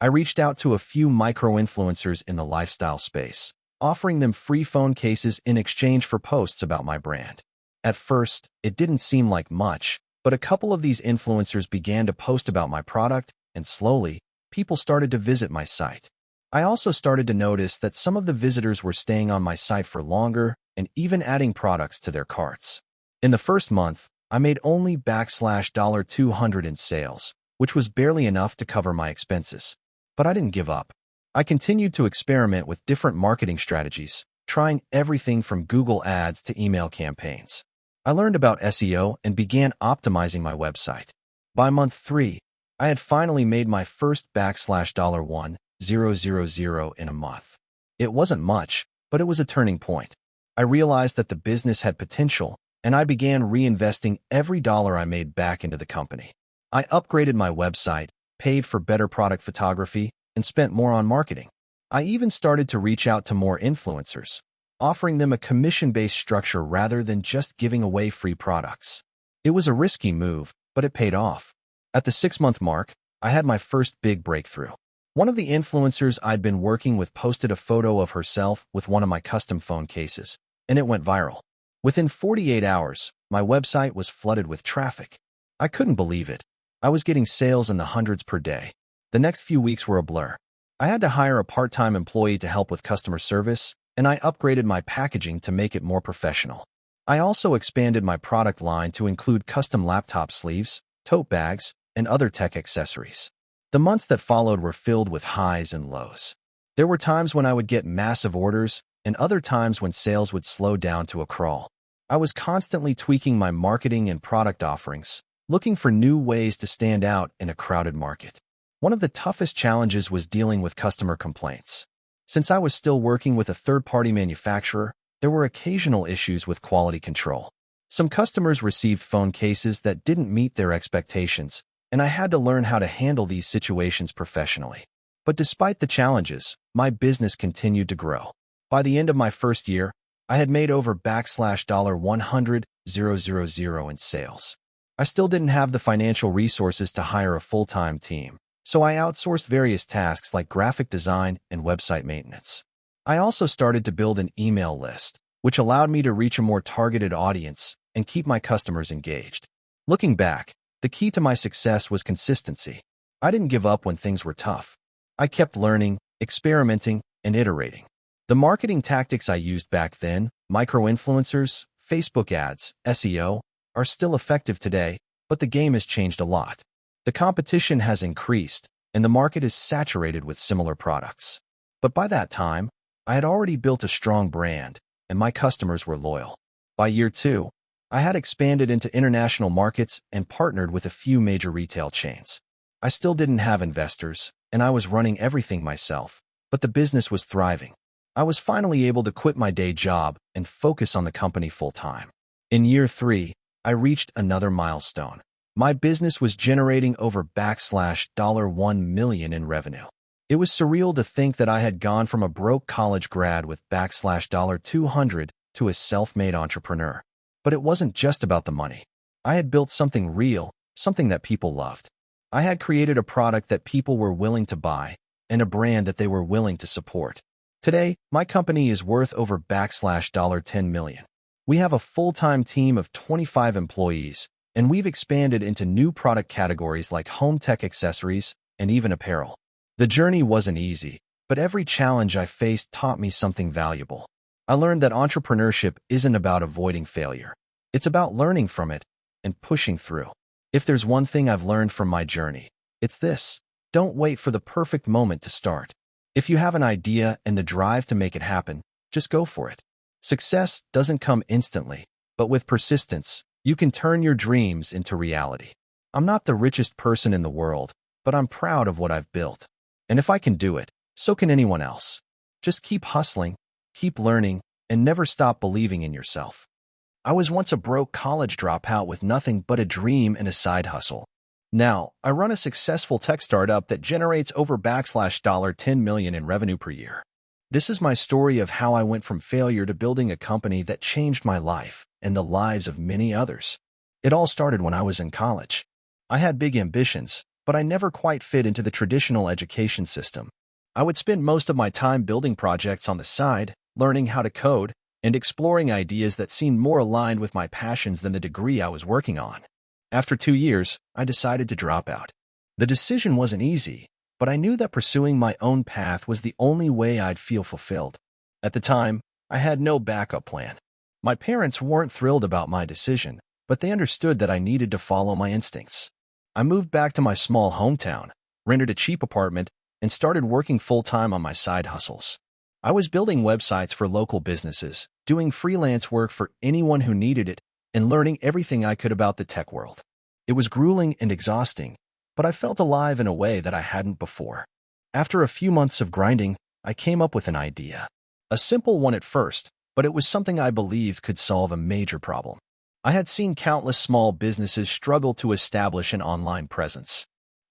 I reached out to a few micro-influencers in the lifestyle space, offering them free phone cases in exchange for posts about my brand. At first, it didn't seem like much, but a couple of these influencers began to post about my product, and slowly, people started to visit my site. I also started to notice that some of the visitors were staying on my site for longer and even adding products to their carts. In the first month, I made only $200 in sales, which was barely enough to cover my expenses. But I didn't give up. I continued to experiment with different marketing strategies, trying everything from Google Ads to email campaigns. I learned about SEO and began optimizing my website. By month 3, I had finally made my first $1,000 in a month. It wasn't much, but it was a turning point. I realized that the business had potential, and I began reinvesting every dollar I made back into the company. I upgraded my website, paid for better product photography, and spent more on marketing. I even started to reach out to more influencers, offering them a commission-based structure rather than just giving away free products. It was a risky move, but it paid off. At the 6-month mark, I had my first big breakthrough. One of the influencers I'd been working with posted a photo of herself with one of my custom phone cases, and it went viral. Within 48 hours, my website was flooded with traffic. I couldn't believe it. I was getting sales in the hundreds per day. The next few weeks were a blur. I had to hire a part-time employee to help with customer service, and I upgraded my packaging to make it more professional. I also expanded my product line to include custom laptop sleeves, tote bags, and other tech accessories. The months that followed were filled with highs and lows. There were times when I would get massive orders, and other times when sales would slow down to a crawl. I was constantly tweaking my marketing and product offerings, looking for new ways to stand out in a crowded market. One of the toughest challenges was dealing with customer complaints. Since I was still working with a third-party manufacturer, there were occasional issues with quality control. Some customers received phone cases that didn't meet their expectations, and I had to learn how to handle these situations professionally. But despite the challenges, my business continued to grow. By the end of my first year, I had made over $100,000 in sales. I still didn't have the financial resources to hire a full-time team, so I outsourced various tasks like graphic design and website maintenance. I also started to build an email list, which allowed me to reach a more targeted audience and keep my customers engaged. Looking back, the key to my success was consistency. I didn't give up when things were tough. I kept learning, experimenting, and iterating. The marketing tactics I used back then, micro-influencers, Facebook ads, SEO, are still effective today, but the game has changed a lot. The competition has increased, and the market is saturated with similar products. But by that time, I had already built a strong brand, and my customers were loyal. By year 2, I had expanded into international markets and partnered with a few major retail chains. I still didn't have investors, and I was running everything myself, but the business was thriving. I was finally able to quit my day job and focus on the company full-time. In year 3, I reached another milestone. My business was generating over $1 million in revenue. It was surreal to think that I had gone from a broke college grad with $200 to a self-made entrepreneur. But it wasn't just about the money. I had built something real, something that people loved. I had created a product that people were willing to buy and a brand that they were willing to support. Today, my company is worth over $10 million. We have a full-time team of 25 employees, and we've expanded into new product categories like home tech accessories and even apparel. The journey wasn't easy, but every challenge I faced taught me something valuable. I learned that entrepreneurship isn't about avoiding failure. It's about learning from it and pushing through. If there's one thing I've learned from my journey, it's this: don't wait for the perfect moment to start. If you have an idea and the drive to make it happen, just go for it. Success doesn't come instantly, but with persistence, you can turn your dreams into reality. I'm not the richest person in the world, but I'm proud of what I've built. And if I can do it, so can anyone else. Just keep hustling, keep learning, and never stop believing in yourself. I was once a broke college dropout with nothing but a dream and a side hustle. Now, I run a successful tech startup that generates over $10 million in revenue per year. This is my story of how I went from failure to building a company that changed my life and the lives of many others. It all started when I was in college. I had big ambitions, but I never quite fit into the traditional education system. I would spend most of my time building projects on the side, learning how to code, and exploring ideas that seemed more aligned with my passions than the degree I was working on. After 2 years, I decided to drop out. The decision wasn't easy, but I knew that pursuing my own path was the only way I'd feel fulfilled. At the time, I had no backup plan. My parents weren't thrilled about my decision, but they understood that I needed to follow my instincts. I moved back to my small hometown, rented a cheap apartment, and started working full-time on my side hustles. I was building websites for local businesses, doing freelance work for anyone who needed it, and learning everything I could about the tech world. It was grueling and exhausting, but I felt alive in a way that I hadn't before. After a few months of grinding, I came up with an idea. A simple one at first, but it was something I believed could solve a major problem. I had seen countless small businesses struggle to establish an online presence.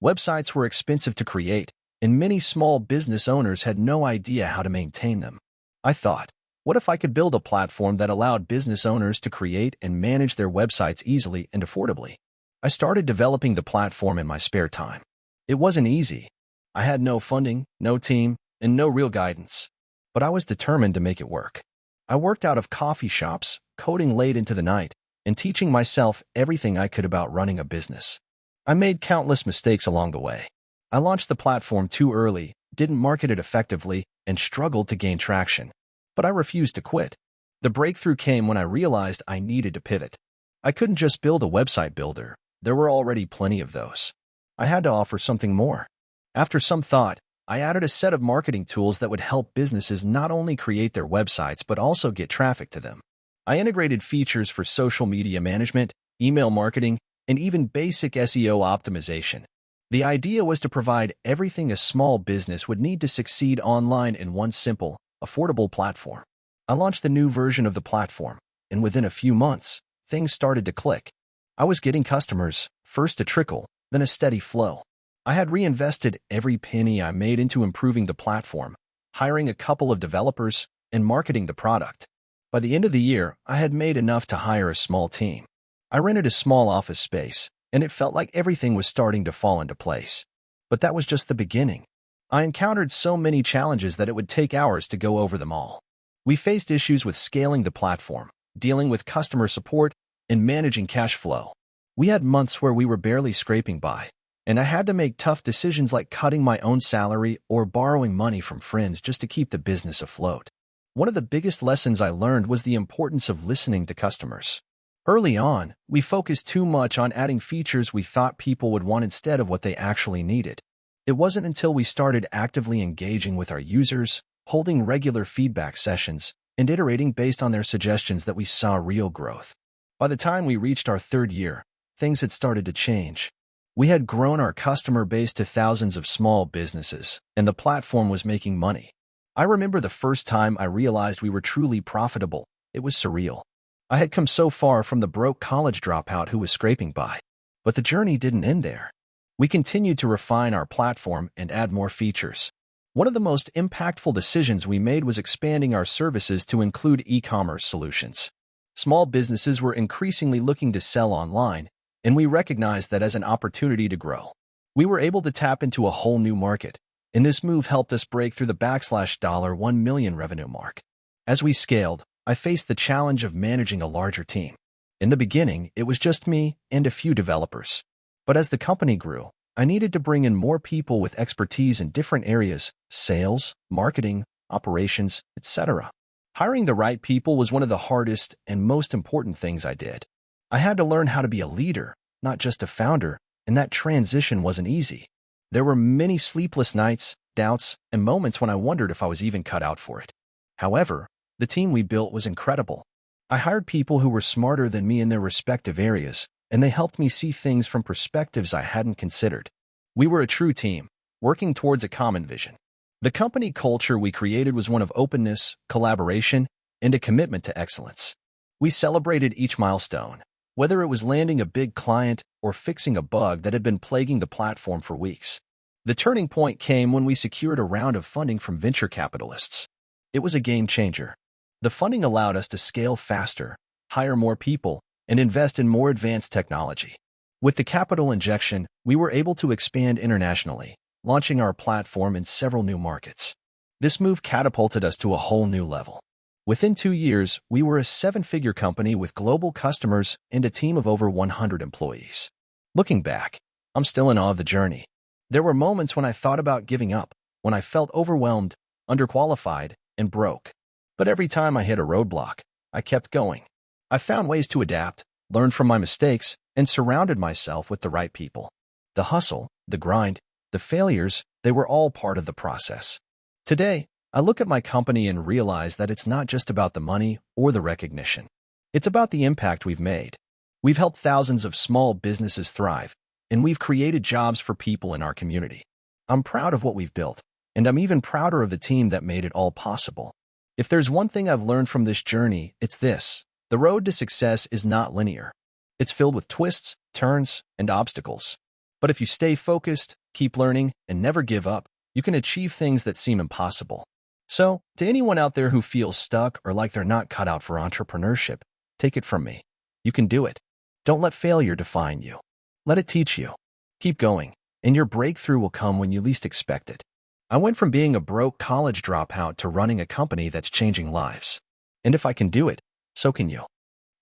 Websites were expensive to create, and many small business owners had no idea how to maintain them. I thought, what if I could build a platform that allowed business owners to create and manage their websites easily and affordably? I started developing the platform in my spare time. It wasn't easy. I had no funding, no team, and no real guidance. But I was determined to make it work. I worked out of coffee shops, coding late into the night, and teaching myself everything I could about running a business. I made countless mistakes along the way. I launched the platform too early, didn't market it effectively, and struggled to gain traction. But I refused to quit. The breakthrough came when I realized I needed to pivot. I couldn't just build a website builder. There were already plenty of those. I had to offer something more. After some thought, I added a set of marketing tools that would help businesses not only create their websites but also get traffic to them. I integrated features for social media management, email marketing, and even basic SEO optimization. The idea was to provide everything a small business would need to succeed online in one simple, affordable platform. I launched the new version of the platform, and within a few months, things started to click. I was getting customers, first a trickle, then a steady flow. I had reinvested every penny I made into improving the platform, hiring a couple of developers, and marketing the product. By the end of the year, I had made enough to hire a small team. I rented a small office space, and it felt like everything was starting to fall into place. But that was just the beginning. I encountered so many challenges that it would take hours to go over them all. We faced issues with scaling the platform, dealing with customer support, and managing cash flow. We had months where we were barely scraping by, and I had to make tough decisions like cutting my own salary or borrowing money from friends just to keep the business afloat. One of the biggest lessons I learned was the importance of listening to customers. Early on, we focused too much on adding features we thought people would want instead of what they actually needed. It wasn't until we started actively engaging with our users, holding regular feedback sessions, and iterating based on their suggestions that we saw real growth. By the time we reached our third year, things had started to change. We had grown our customer base to thousands of small businesses, and the platform was making money. I remember the first time I realized we were truly profitable. It was surreal. I had come so far from the broke college dropout who was scraping by. But the journey didn't end there. We continued to refine our platform and add more features. One of the most impactful decisions we made was expanding our services to include e-commerce solutions. Small businesses were increasingly looking to sell online, and we recognized that as an opportunity to grow. We were able to tap into a whole new market, and this move helped us break through the $1 million revenue mark. As we scaled, I faced the challenge of managing a larger team. In the beginning, it was just me and a few developers. But as the company grew, I needed to bring in more people with expertise in different areas: sales, marketing, operations, etc. Hiring the right people was one of the hardest and most important things I did. I had to learn how to be a leader, not just a founder, and that transition wasn't easy. There were many sleepless nights, doubts, and moments when I wondered if I was even cut out for it. However, the team we built was incredible. I hired people who were smarter than me in their respective areas, and they helped me see things from perspectives I hadn't considered. We were a true team, working towards a common vision. The company culture we created was one of openness, collaboration, and a commitment to excellence. We celebrated each milestone, whether it was landing a big client or fixing a bug that had been plaguing the platform for weeks. The turning point came when we secured a round of funding from venture capitalists. It was a game changer. The funding allowed us to scale faster, hire more people, and invest in more advanced technology. With the capital injection, we were able to expand internationally, launching our platform in several new markets. This move catapulted us to a whole new level. Within 2 years, we were a 7-figure company with global customers and a team of over 100 employees. Looking back, I'm still in awe of the journey. There were moments when I thought about giving up, when I felt overwhelmed, underqualified, and broke. But every time I hit a roadblock, I kept going. I found ways to adapt, learned from my mistakes, and surrounded myself with the right people. The hustle, the grind, the failures, they were all part of the process. Today, I look at my company and realize that it's not just about the money or the recognition. It's about the impact we've made. We've helped thousands of small businesses thrive, and we've created jobs for people in our community. I'm proud of what we've built, and I'm even prouder of the team that made it all possible. If there's one thing I've learned from this journey, it's this: the road to success is not linear. It's filled with twists, turns, and obstacles. But if you stay focused, keep learning, and never give up, you can achieve things that seem impossible. So, to anyone out there who feels stuck or like they're not cut out for entrepreneurship, take it from me. You can do it. Don't let failure define you. Let it teach you. Keep going, and your breakthrough will come when you least expect it. I went from being a broke college dropout to running a company that's changing lives. And if I can do it, so can you.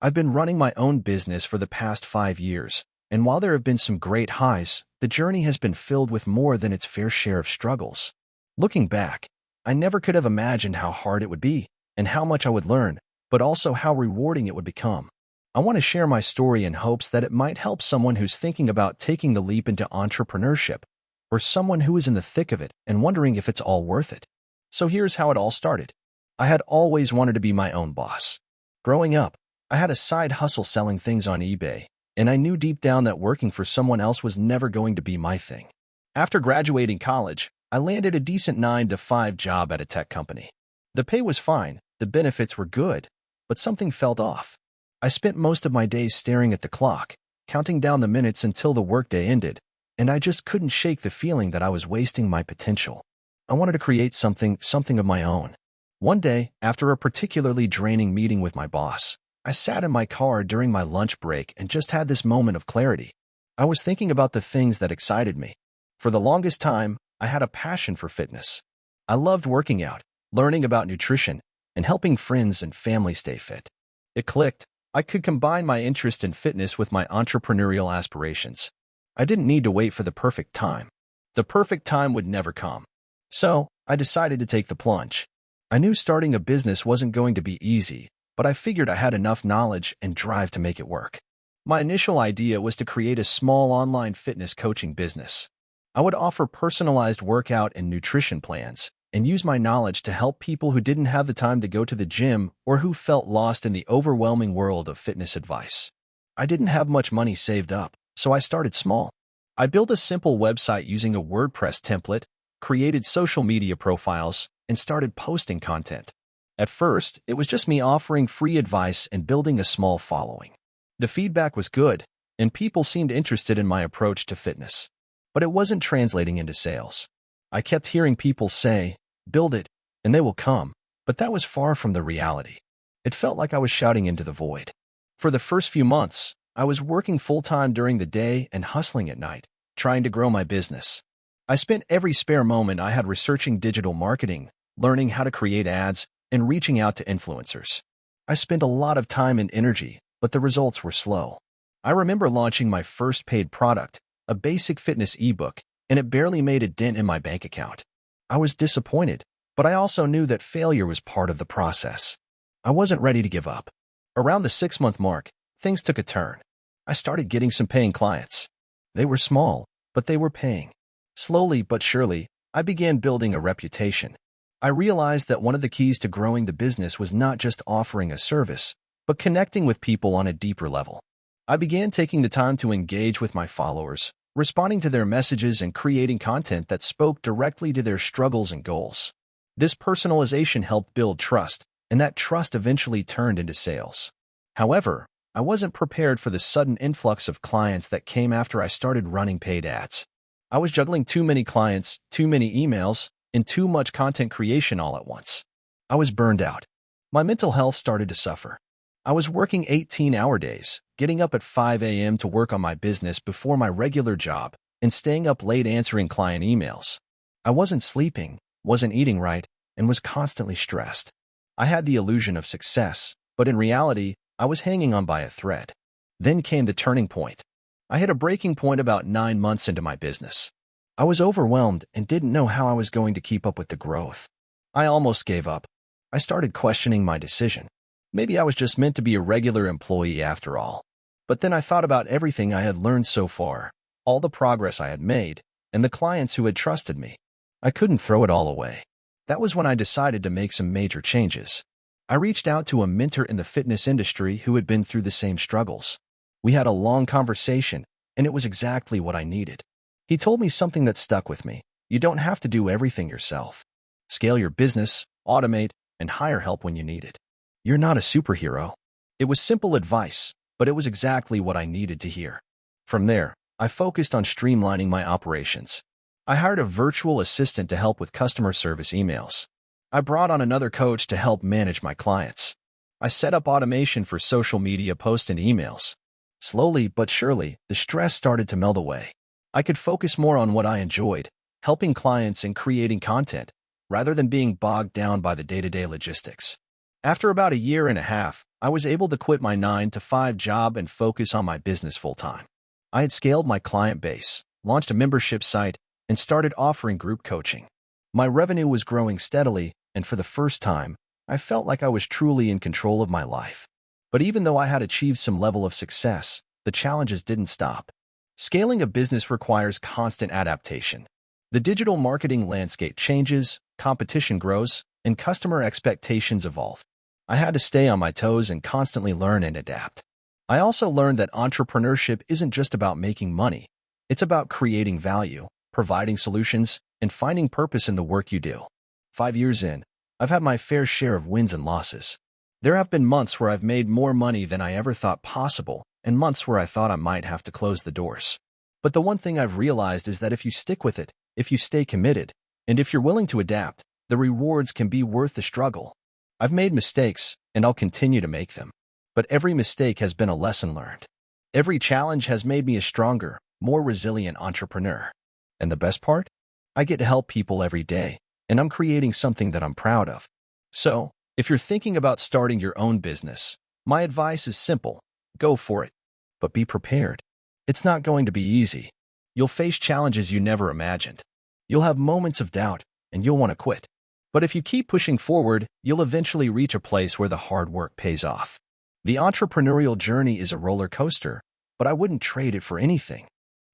I've been running my own business for the past 5 years, and while there have been some great highs, the journey has been filled with more than its fair share of struggles. Looking back, I never could have imagined how hard it would be, and how much I would learn, but also how rewarding it would become. I want to share my story in hopes that it might help someone who's thinking about taking the leap into entrepreneurship, or someone who is in the thick of it and wondering if it's all worth it. So here's how it all started. I had always wanted to be my own boss. Growing up, I had a side hustle selling things on eBay, and I knew deep down that working for someone else was never going to be my thing. After graduating college, I landed a decent 9-to-5 job at a tech company. The pay was fine, the benefits were good, but something felt off. I spent most of my days staring at the clock, counting down the minutes until the workday ended, and I just couldn't shake the feeling that I was wasting my potential. I wanted to create something of my own. One day, after a particularly draining meeting with my boss, I sat in my car during my lunch break and just had this moment of clarity. I was thinking about the things that excited me. For the longest time, I had a passion for fitness. I loved working out, learning about nutrition, and helping friends and family stay fit. It clicked. I could combine my interest in fitness with my entrepreneurial aspirations. I didn't need to wait for the perfect time. The perfect time would never come. So, I decided to take the plunge. I knew starting a business wasn't going to be easy, but I figured I had enough knowledge and drive to make it work. My initial idea was to create a small online fitness coaching business. I would offer personalized workout and nutrition plans, and use my knowledge to help people who didn't have the time to go to the gym or who felt lost in the overwhelming world of fitness advice. I didn't have much money saved up, so I started small. I built a simple website using a WordPress template, created social media profiles, and started posting content. At first, it was just me offering free advice and building a small following. The feedback was good, and people seemed interested in my approach to fitness. But it wasn't translating into sales. I kept hearing people say, "Build it, and they will come," but that was far from the reality. It felt like I was shouting into the void. For the first few months, I was working full-time during the day and hustling at night, trying to grow my business. I spent every spare moment I had researching digital marketing, learning how to create ads, and reaching out to influencers. I spent a lot of time and energy, but the results were slow. I remember launching my first paid product, a basic fitness ebook, and it barely made a dent in my bank account. I was disappointed, but I also knew that failure was part of the process. I wasn't ready to give up. Around the 6-month mark, things took a turn. I started getting some paying clients. They were small, but they were paying. Slowly but surely, I began building a reputation. I realized that one of the keys to growing the business was not just offering a service, but connecting with people on a deeper level. I began taking the time to engage with my followers, responding to their messages and creating content that spoke directly to their struggles and goals. This personalization helped build trust, and that trust eventually turned into sales. However, I wasn't prepared for the sudden influx of clients that came after I started running paid ads. I was juggling too many clients, too many emails, and too much content creation all at once. I was burned out. My mental health started to suffer. I was working 18-hour days, getting up at 5 a.m. to work on my business before my regular job, and staying up late answering client emails. I wasn't sleeping, wasn't eating right, and was constantly stressed. I had the illusion of success, but in reality, I was hanging on by a thread. Then came the turning point. I hit a breaking point about 9 months into my business. I was overwhelmed and didn't know how I was going to keep up with the growth. I almost gave up. I started questioning my decision. Maybe I was just meant to be a regular employee after all. But then I thought about everything I had learned so far, all the progress I had made, and the clients who had trusted me. I couldn't throw it all away. That was when I decided to make some major changes. I reached out to a mentor in the fitness industry who had been through the same struggles. We had a long conversation, and it was exactly what I needed. He told me something that stuck with me. You don't have to do everything yourself. Scale your business, automate, and hire help when you need it. You're not a superhero. It was simple advice, but it was exactly what I needed to hear. From there, I focused on streamlining my operations. I hired a virtual assistant to help with customer service emails. I brought on another coach to help manage my clients. I set up automation for social media posts and emails. Slowly but surely, the stress started to melt away. I could focus more on what I enjoyed, helping clients and creating content, rather than being bogged down by the day-to-day logistics. After about a year and a half, I was able to quit my 9-to-5 job and focus on my business full-time. I had scaled my client base, launched a membership site, and started offering group coaching. My revenue was growing steadily, and for the first time, I felt like I was truly in control of my life. But even though I had achieved some level of success, the challenges didn't stop. Scaling a business requires constant adaptation. The digital marketing landscape changes, competition grows, and customer expectations evolve. I had to stay on my toes and constantly learn and adapt. I also learned that entrepreneurship isn't just about making money. It's about creating value, providing solutions, and finding purpose in the work you do. 5 years in, I've had my fair share of wins and losses. There have been months where I've made more money than I ever thought possible, and months where I thought I might have to close the doors. But the one thing I've realized is that if you stick with it, if you stay committed, and if you're willing to adapt, the rewards can be worth the struggle. I've made mistakes, and I'll continue to make them. But every mistake has been a lesson learned. Every challenge has made me a stronger, more resilient entrepreneur. And the best part? I get to help people every day, and I'm creating something that I'm proud of. So, if you're thinking about starting your own business, my advice is simple. Go for it. But be prepared. It's not going to be easy. You'll face challenges you never imagined. You'll have moments of doubt, and you'll want to quit. But if you keep pushing forward, you'll eventually reach a place where the hard work pays off. The entrepreneurial journey is a roller coaster, but I wouldn't trade it for anything.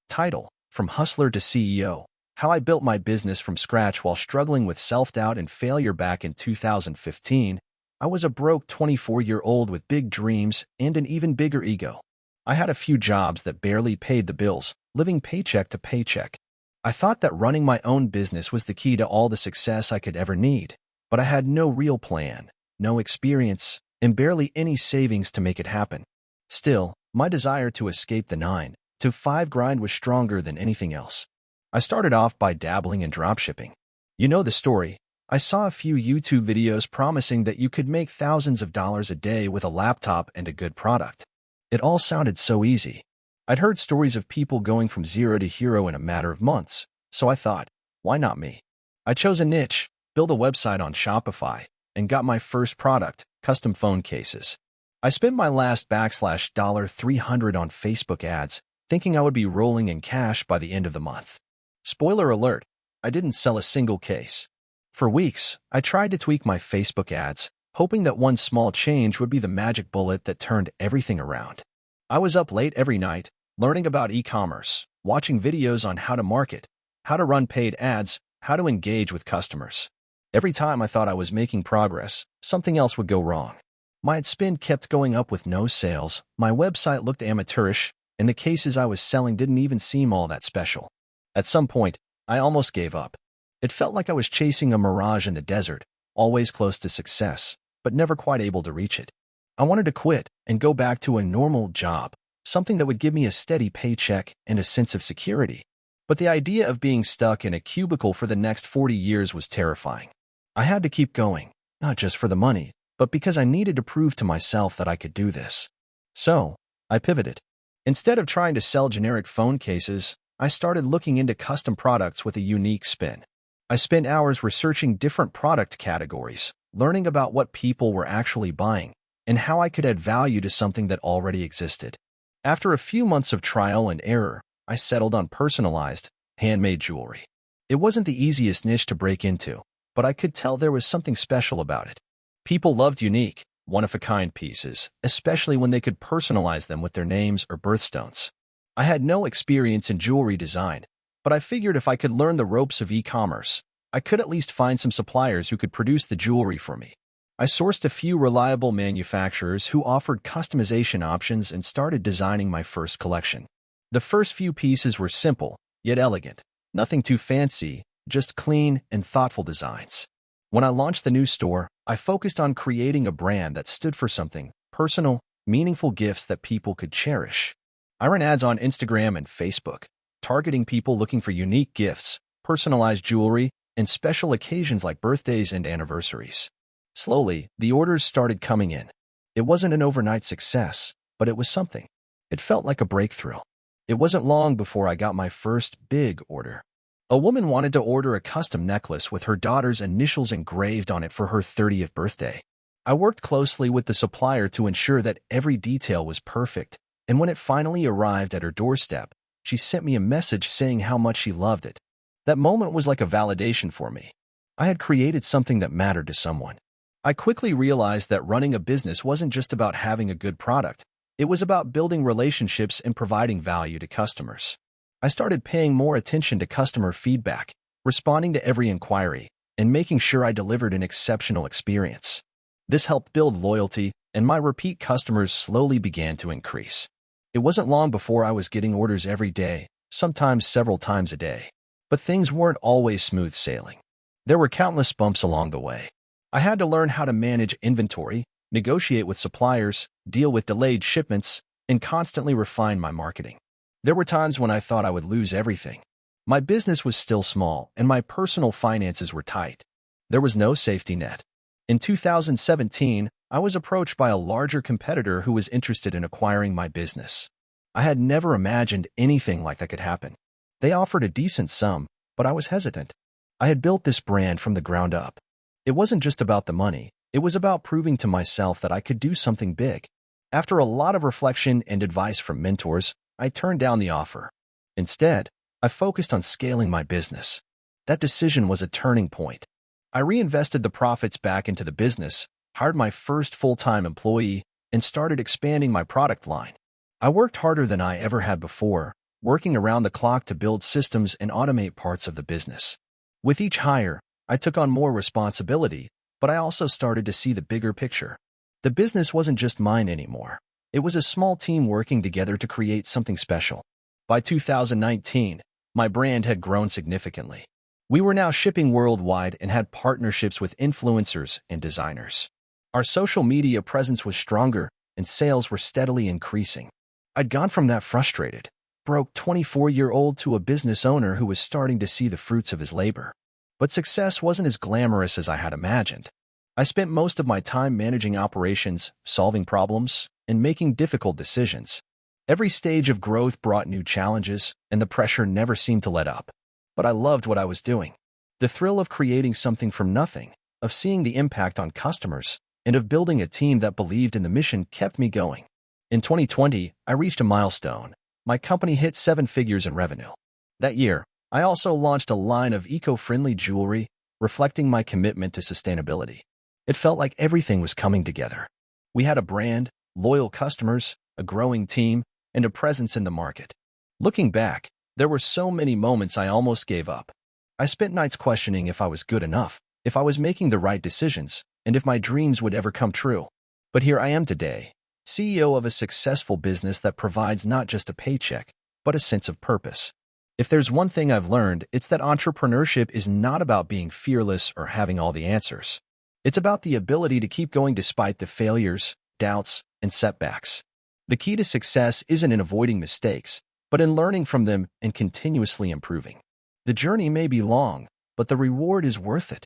Title: From Hustler to CEO. How I Built My Business from Scratch While Struggling with Self-Doubt and Failure. Back in 2015, I was a broke 24-year-old with big dreams and an even bigger ego. I had a few jobs that barely paid the bills, living paycheck to paycheck. I thought that running my own business was the key to all the success I could ever need, but I had no real plan, no experience, and barely any savings to make it happen. Still, my desire to escape the 9-to-5 grind was stronger than anything else. I started off by dabbling in dropshipping. You know the story. I saw a few YouTube videos promising that you could make thousands of dollars a day with a laptop and a good product. It all sounded so easy. I'd heard stories of people going from zero to hero in a matter of months, so I thought, why not me? I chose a niche, built a website on Shopify, and got my first product, custom phone cases. I spent my last $300 on Facebook ads, thinking I would be rolling in cash by the end of the month. Spoiler alert, I didn't sell a single case. For weeks, I tried to tweak my Facebook ads, hoping that one small change would be the magic bullet that turned everything around. I was up late every night, learning about e-commerce, watching videos on how to market, how to run paid ads, how to engage with customers. Every time I thought I was making progress, something else would go wrong. My ad spend kept going up with no sales, my website looked amateurish, and the cases I was selling didn't even seem all that special. At some point, I almost gave up. It felt like I was chasing a mirage in the desert, always close to success, but never quite able to reach it. I wanted to quit and go back to a normal job, something that would give me a steady paycheck and a sense of security. But the idea of being stuck in a cubicle for the next 40 years was terrifying. I had to keep going, not just for the money, but because I needed to prove to myself that I could do this. So, I pivoted. Instead of trying to sell generic phone cases, I started looking into custom products with a unique spin. I spent hours researching different product categories, learning about what people were actually buying, and how I could add value to something that already existed. After a few months of trial and error, I settled on personalized, handmade jewelry. It wasn't the easiest niche to break into, but I could tell there was something special about it. People loved unique, one-of-a-kind pieces, especially when they could personalize them with their names or birthstones. I had no experience in jewelry design, but I figured if I could learn the ropes of e-commerce, I could at least find some suppliers who could produce the jewelry for me. I sourced a few reliable manufacturers who offered customization options and started designing my first collection. The first few pieces were simple, yet elegant. Nothing too fancy, just clean and thoughtful designs. When I launched the new store, I focused on creating a brand that stood for something personal, meaningful gifts that people could cherish. I ran ads on Instagram and Facebook, targeting people looking for unique gifts, personalized jewelry, and special occasions like birthdays and anniversaries. Slowly, the orders started coming in. It wasn't an overnight success, but it was something. It felt like a breakthrough. It wasn't long before I got my first big order. A woman wanted to order a custom necklace with her daughter's initials engraved on it for her 30th birthday. I worked closely with the supplier to ensure that every detail was perfect, and when it finally arrived at her doorstep, she sent me a message saying how much she loved it. That moment was like a validation for me. I had created something that mattered to someone. I quickly realized that running a business wasn't just about having a good product. It was about building relationships and providing value to customers. I started paying more attention to customer feedback, responding to every inquiry, and making sure I delivered an exceptional experience. This helped build loyalty, and my repeat customers slowly began to increase. It wasn't long before I was getting orders every day, sometimes several times a day. But things weren't always smooth sailing. There were countless bumps along the way. I had to learn how to manage inventory, negotiate with suppliers, deal with delayed shipments, and constantly refine my marketing. There were times when I thought I would lose everything. My business was still small, and my personal finances were tight. There was no safety net. In 2017, I was approached by a larger competitor who was interested in acquiring my business. I had never imagined anything like that could happen. They offered a decent sum, but I was hesitant. I had built this brand from the ground up. It wasn't just about the money. It was about proving to myself that I could do something big. After a lot of reflection and advice from mentors, I turned down the offer. Instead, I focused on scaling my business. That decision was a turning point. I reinvested the profits back into the business, hired my first full-time employee, and started expanding my product line. I worked harder than I ever had before, working around the clock to build systems and automate parts of the business. With each hire, I took on more responsibility, but I also started to see the bigger picture. The business wasn't just mine anymore. It was a small team working together to create something special. By 2019, my brand had grown significantly. We were now shipping worldwide and had partnerships with influencers and designers. Our social media presence was stronger, and sales were steadily increasing. I'd gone from that frustrated, broke 24-year-old to a business owner who was starting to see the fruits of his labor. But success wasn't as glamorous as I had imagined. I spent most of my time managing operations, solving problems, and making difficult decisions. Every stage of growth brought new challenges, and the pressure never seemed to let up. But I loved what I was doing. The thrill of creating something from nothing, of seeing the impact on customers, and of building a team that believed in the mission kept me going. In 2020, I reached a milestone. My company hit 7 figures in revenue. That year, I also launched a line of eco-friendly jewelry, reflecting my commitment to sustainability. It felt like everything was coming together. We had a brand, loyal customers, a growing team, and a presence in the market. Looking back, there were so many moments I almost gave up. I spent nights questioning if I was good enough, if I was making the right decisions, and if my dreams would ever come true. But here I am today, CEO of a successful business that provides not just a paycheck, but a sense of purpose. If there's one thing I've learned, it's that entrepreneurship is not about being fearless or having all the answers. It's about the ability to keep going despite the failures, doubts, and setbacks. The key to success isn't in avoiding mistakes, but in learning from them and continuously improving. The journey may be long, but the reward is worth it.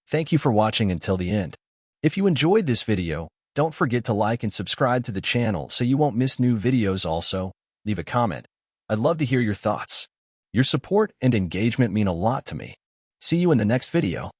Thank you for watching until the end. If you enjoyed this video, don't forget to like and subscribe to the channel so you won't miss new videos. Also, leave a comment. I'd love to hear your thoughts. Your support and engagement mean a lot to me. See you in the next video.